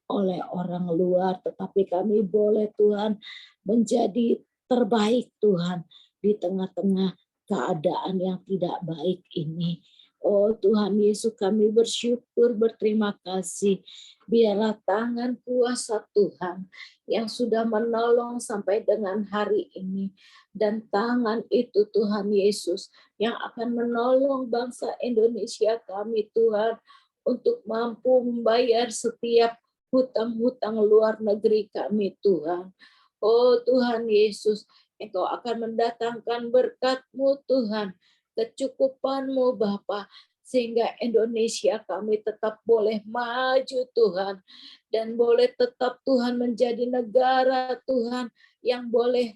oleh orang luar, tetapi kami boleh Tuhan menjadi terbaik Tuhan di tengah-tengah keadaan yang tidak baik ini. Oh Tuhan Yesus, kami bersyukur, berterima kasih. Biarlah tangan kuasa Tuhan yang sudah menolong sampai dengan hari ini. Dan tangan itu Tuhan Yesus yang akan menolong bangsa Indonesia kami Tuhan untuk mampu membayar setiap hutang-hutang luar negeri kami Tuhan. Oh Tuhan Yesus, Engkau akan mendatangkan berkat-Mu Tuhan, kecukupan-Mu Bapa, sehingga Indonesia kami tetap boleh maju Tuhan, dan boleh tetap Tuhan menjadi negara Tuhan yang boleh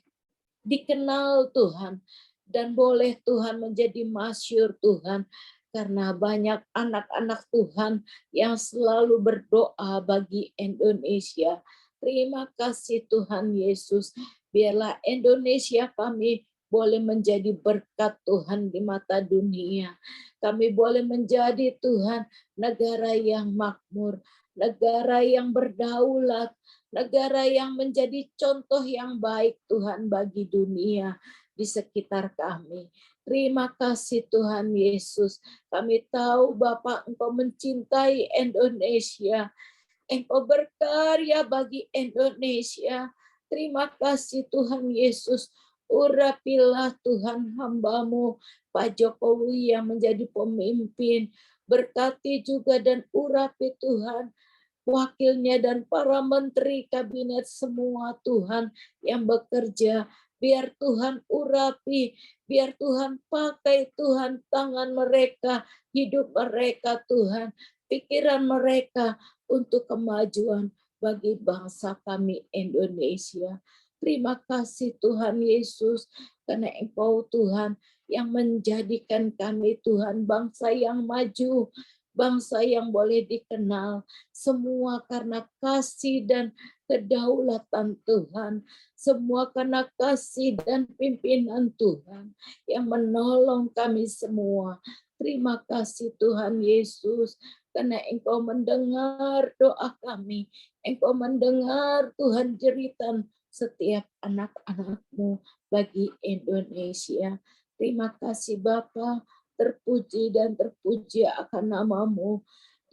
dikenal Tuhan, dan boleh Tuhan menjadi masyhur Tuhan, karena banyak anak-anak Tuhan yang selalu berdoa bagi Indonesia. Terima kasih Tuhan Yesus. Biarlah Indonesia kami boleh menjadi berkat Tuhan di mata dunia. Kami boleh menjadi Tuhan negara yang makmur, negara yang berdaulat, negara yang menjadi contoh yang baik Tuhan bagi dunia di sekitar kami. Terima kasih Tuhan Yesus. Kami tahu Bapak Engkau mencintai Indonesia. Engkau berkarya bagi Indonesia. Terima kasih Tuhan Yesus. Urapilah Tuhan hamba-Mu, Pak Jokowi yang menjadi pemimpin. Berkati juga dan urapi Tuhan wakilnya dan para menteri kabinet semua Tuhan yang bekerja. Biar Tuhan urapi, biar Tuhan pakai Tuhan tangan mereka, hidup mereka Tuhan, pikiran mereka untuk kemajuan bagi bangsa kami Indonesia. Terima kasih Tuhan Yesus, karena Engkau Tuhan yang menjadikan kami Tuhan bangsa yang maju, bangsa yang boleh dikenal, semua karena kasih dan kedaulatan Tuhan, semua karena kasih dan pimpinan Tuhan yang menolong kami semua. Terima kasih Tuhan Yesus, karena Engkau mendengar doa kami, Engkau mendengar Tuhan jeritan setiap anak-anak-Mu bagi Indonesia. Terima kasih Bapa, terpuji dan terpuji akan nama-Mu.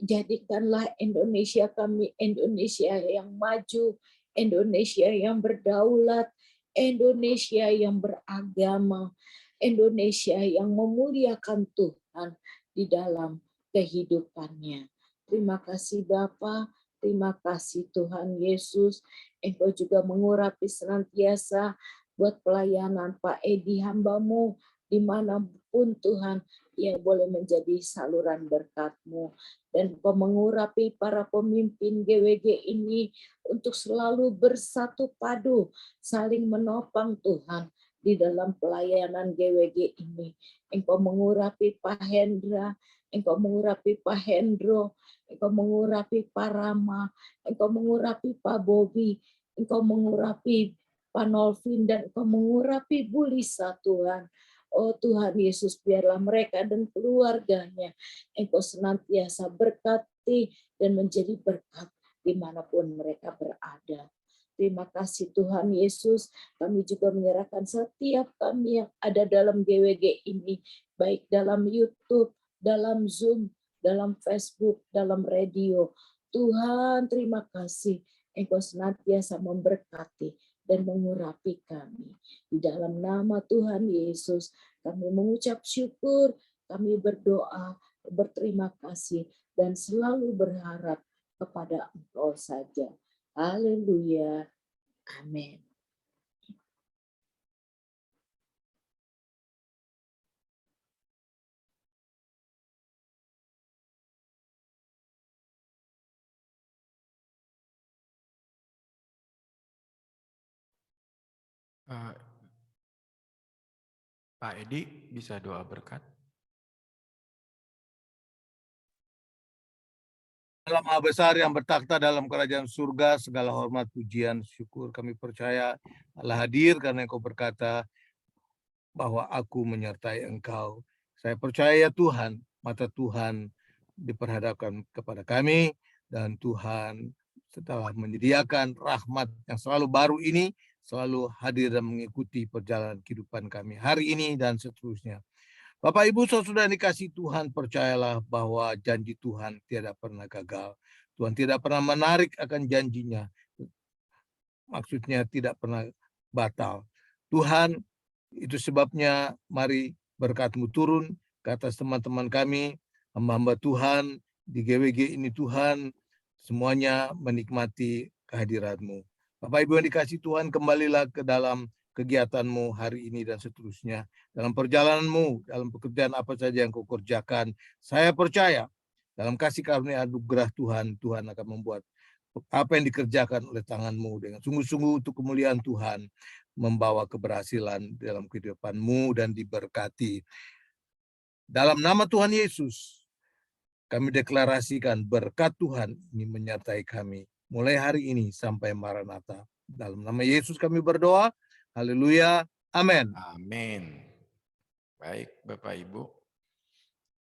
Jadikanlah Indonesia kami Indonesia yang maju, Indonesia yang berdaulat, Indonesia yang beragama, Indonesia yang memuliakan Tuhan di dalam kehidupannya. Terima kasih Bapa, terima kasih Tuhan Yesus. Engkau juga mengurapi senantiasa buat pelayanan Pak Edi hamba-Mu, dimanapun Tuhan, ia boleh menjadi saluran berkat-Mu. Dan Engkau mengurapi para pemimpin GWG ini untuk selalu bersatu padu, saling menopang Tuhan di dalam pelayanan GWG ini. Engkau mengurapi Pak Hendra, Engkau mengurapi Pak Hendro, Engkau mengurapi Pak Rama, Engkau mengurapi Pak Bobi, Engkau mengurapi Pak Nolvin, dan Engkau mengurapi Bu Lisa Tuhan. Oh Tuhan Yesus, biarlah mereka dan keluarganya Engkau senantiasa berkati dan menjadi berkat dimanapun mereka berada. Terima kasih Tuhan Yesus, kami juga menyerahkan setiap kami yang ada dalam GWG ini, baik dalam YouTube, dalam Zoom, dalam Facebook, dalam radio. Tuhan terima kasih, Engkau senantiasa memberkati dan mengurapi kami. Di dalam nama Tuhan Yesus, kami mengucap syukur, kami berdoa, berterima kasih, dan selalu berharap kepada Engkau saja. Haleluya. Amin. Pak Edi bisa doa berkat? Allah Maha Besar yang bertakhta dalam kerajaan surga, segala hormat, pujian, syukur kami percaya Allah hadir karena Engkau berkata bahwa aku menyertai Engkau. Saya percaya Tuhan, mata Tuhan diperhadapkan kepada kami, dan Tuhan setelah menyediakan rahmat yang selalu baru ini, selalu hadir dan mengikuti perjalanan kehidupan kami hari ini dan seterusnya. Bapak Ibu saudara dikasih Tuhan, percayalah bahwa janji Tuhan tidak pernah gagal. Tuhan tidak pernah menarik akan janjinya. Maksudnya tidak pernah batal. Tuhan, itu sebabnya mari berkat-Mu turun ke atas teman-teman kami, hamba-hamba Tuhan di GWG ini Tuhan, semuanya menikmati kehadirat-Mu. Bapak Ibu yang dikasih Tuhan, kembalilah ke dalam kegiatan-Mu hari ini dan seterusnya. Dalam perjalanan-Mu, dalam pekerjaan apa saja yang Kau kerjakan, saya percaya dalam kasih karunia anugerah Tuhan, Tuhan akan membuat apa yang dikerjakan oleh tangan-Mu dengan sungguh-sungguh untuk kemuliaan Tuhan, membawa keberhasilan dalam kehidupan-Mu dan diberkati. Dalam nama Tuhan Yesus, kami deklarasikan berkat Tuhan ini menyertai kami mulai hari ini sampai Maranatha. Dalam nama Yesus kami berdoa. Haleluya. Amin. Amin. Baik, Bapak Ibu.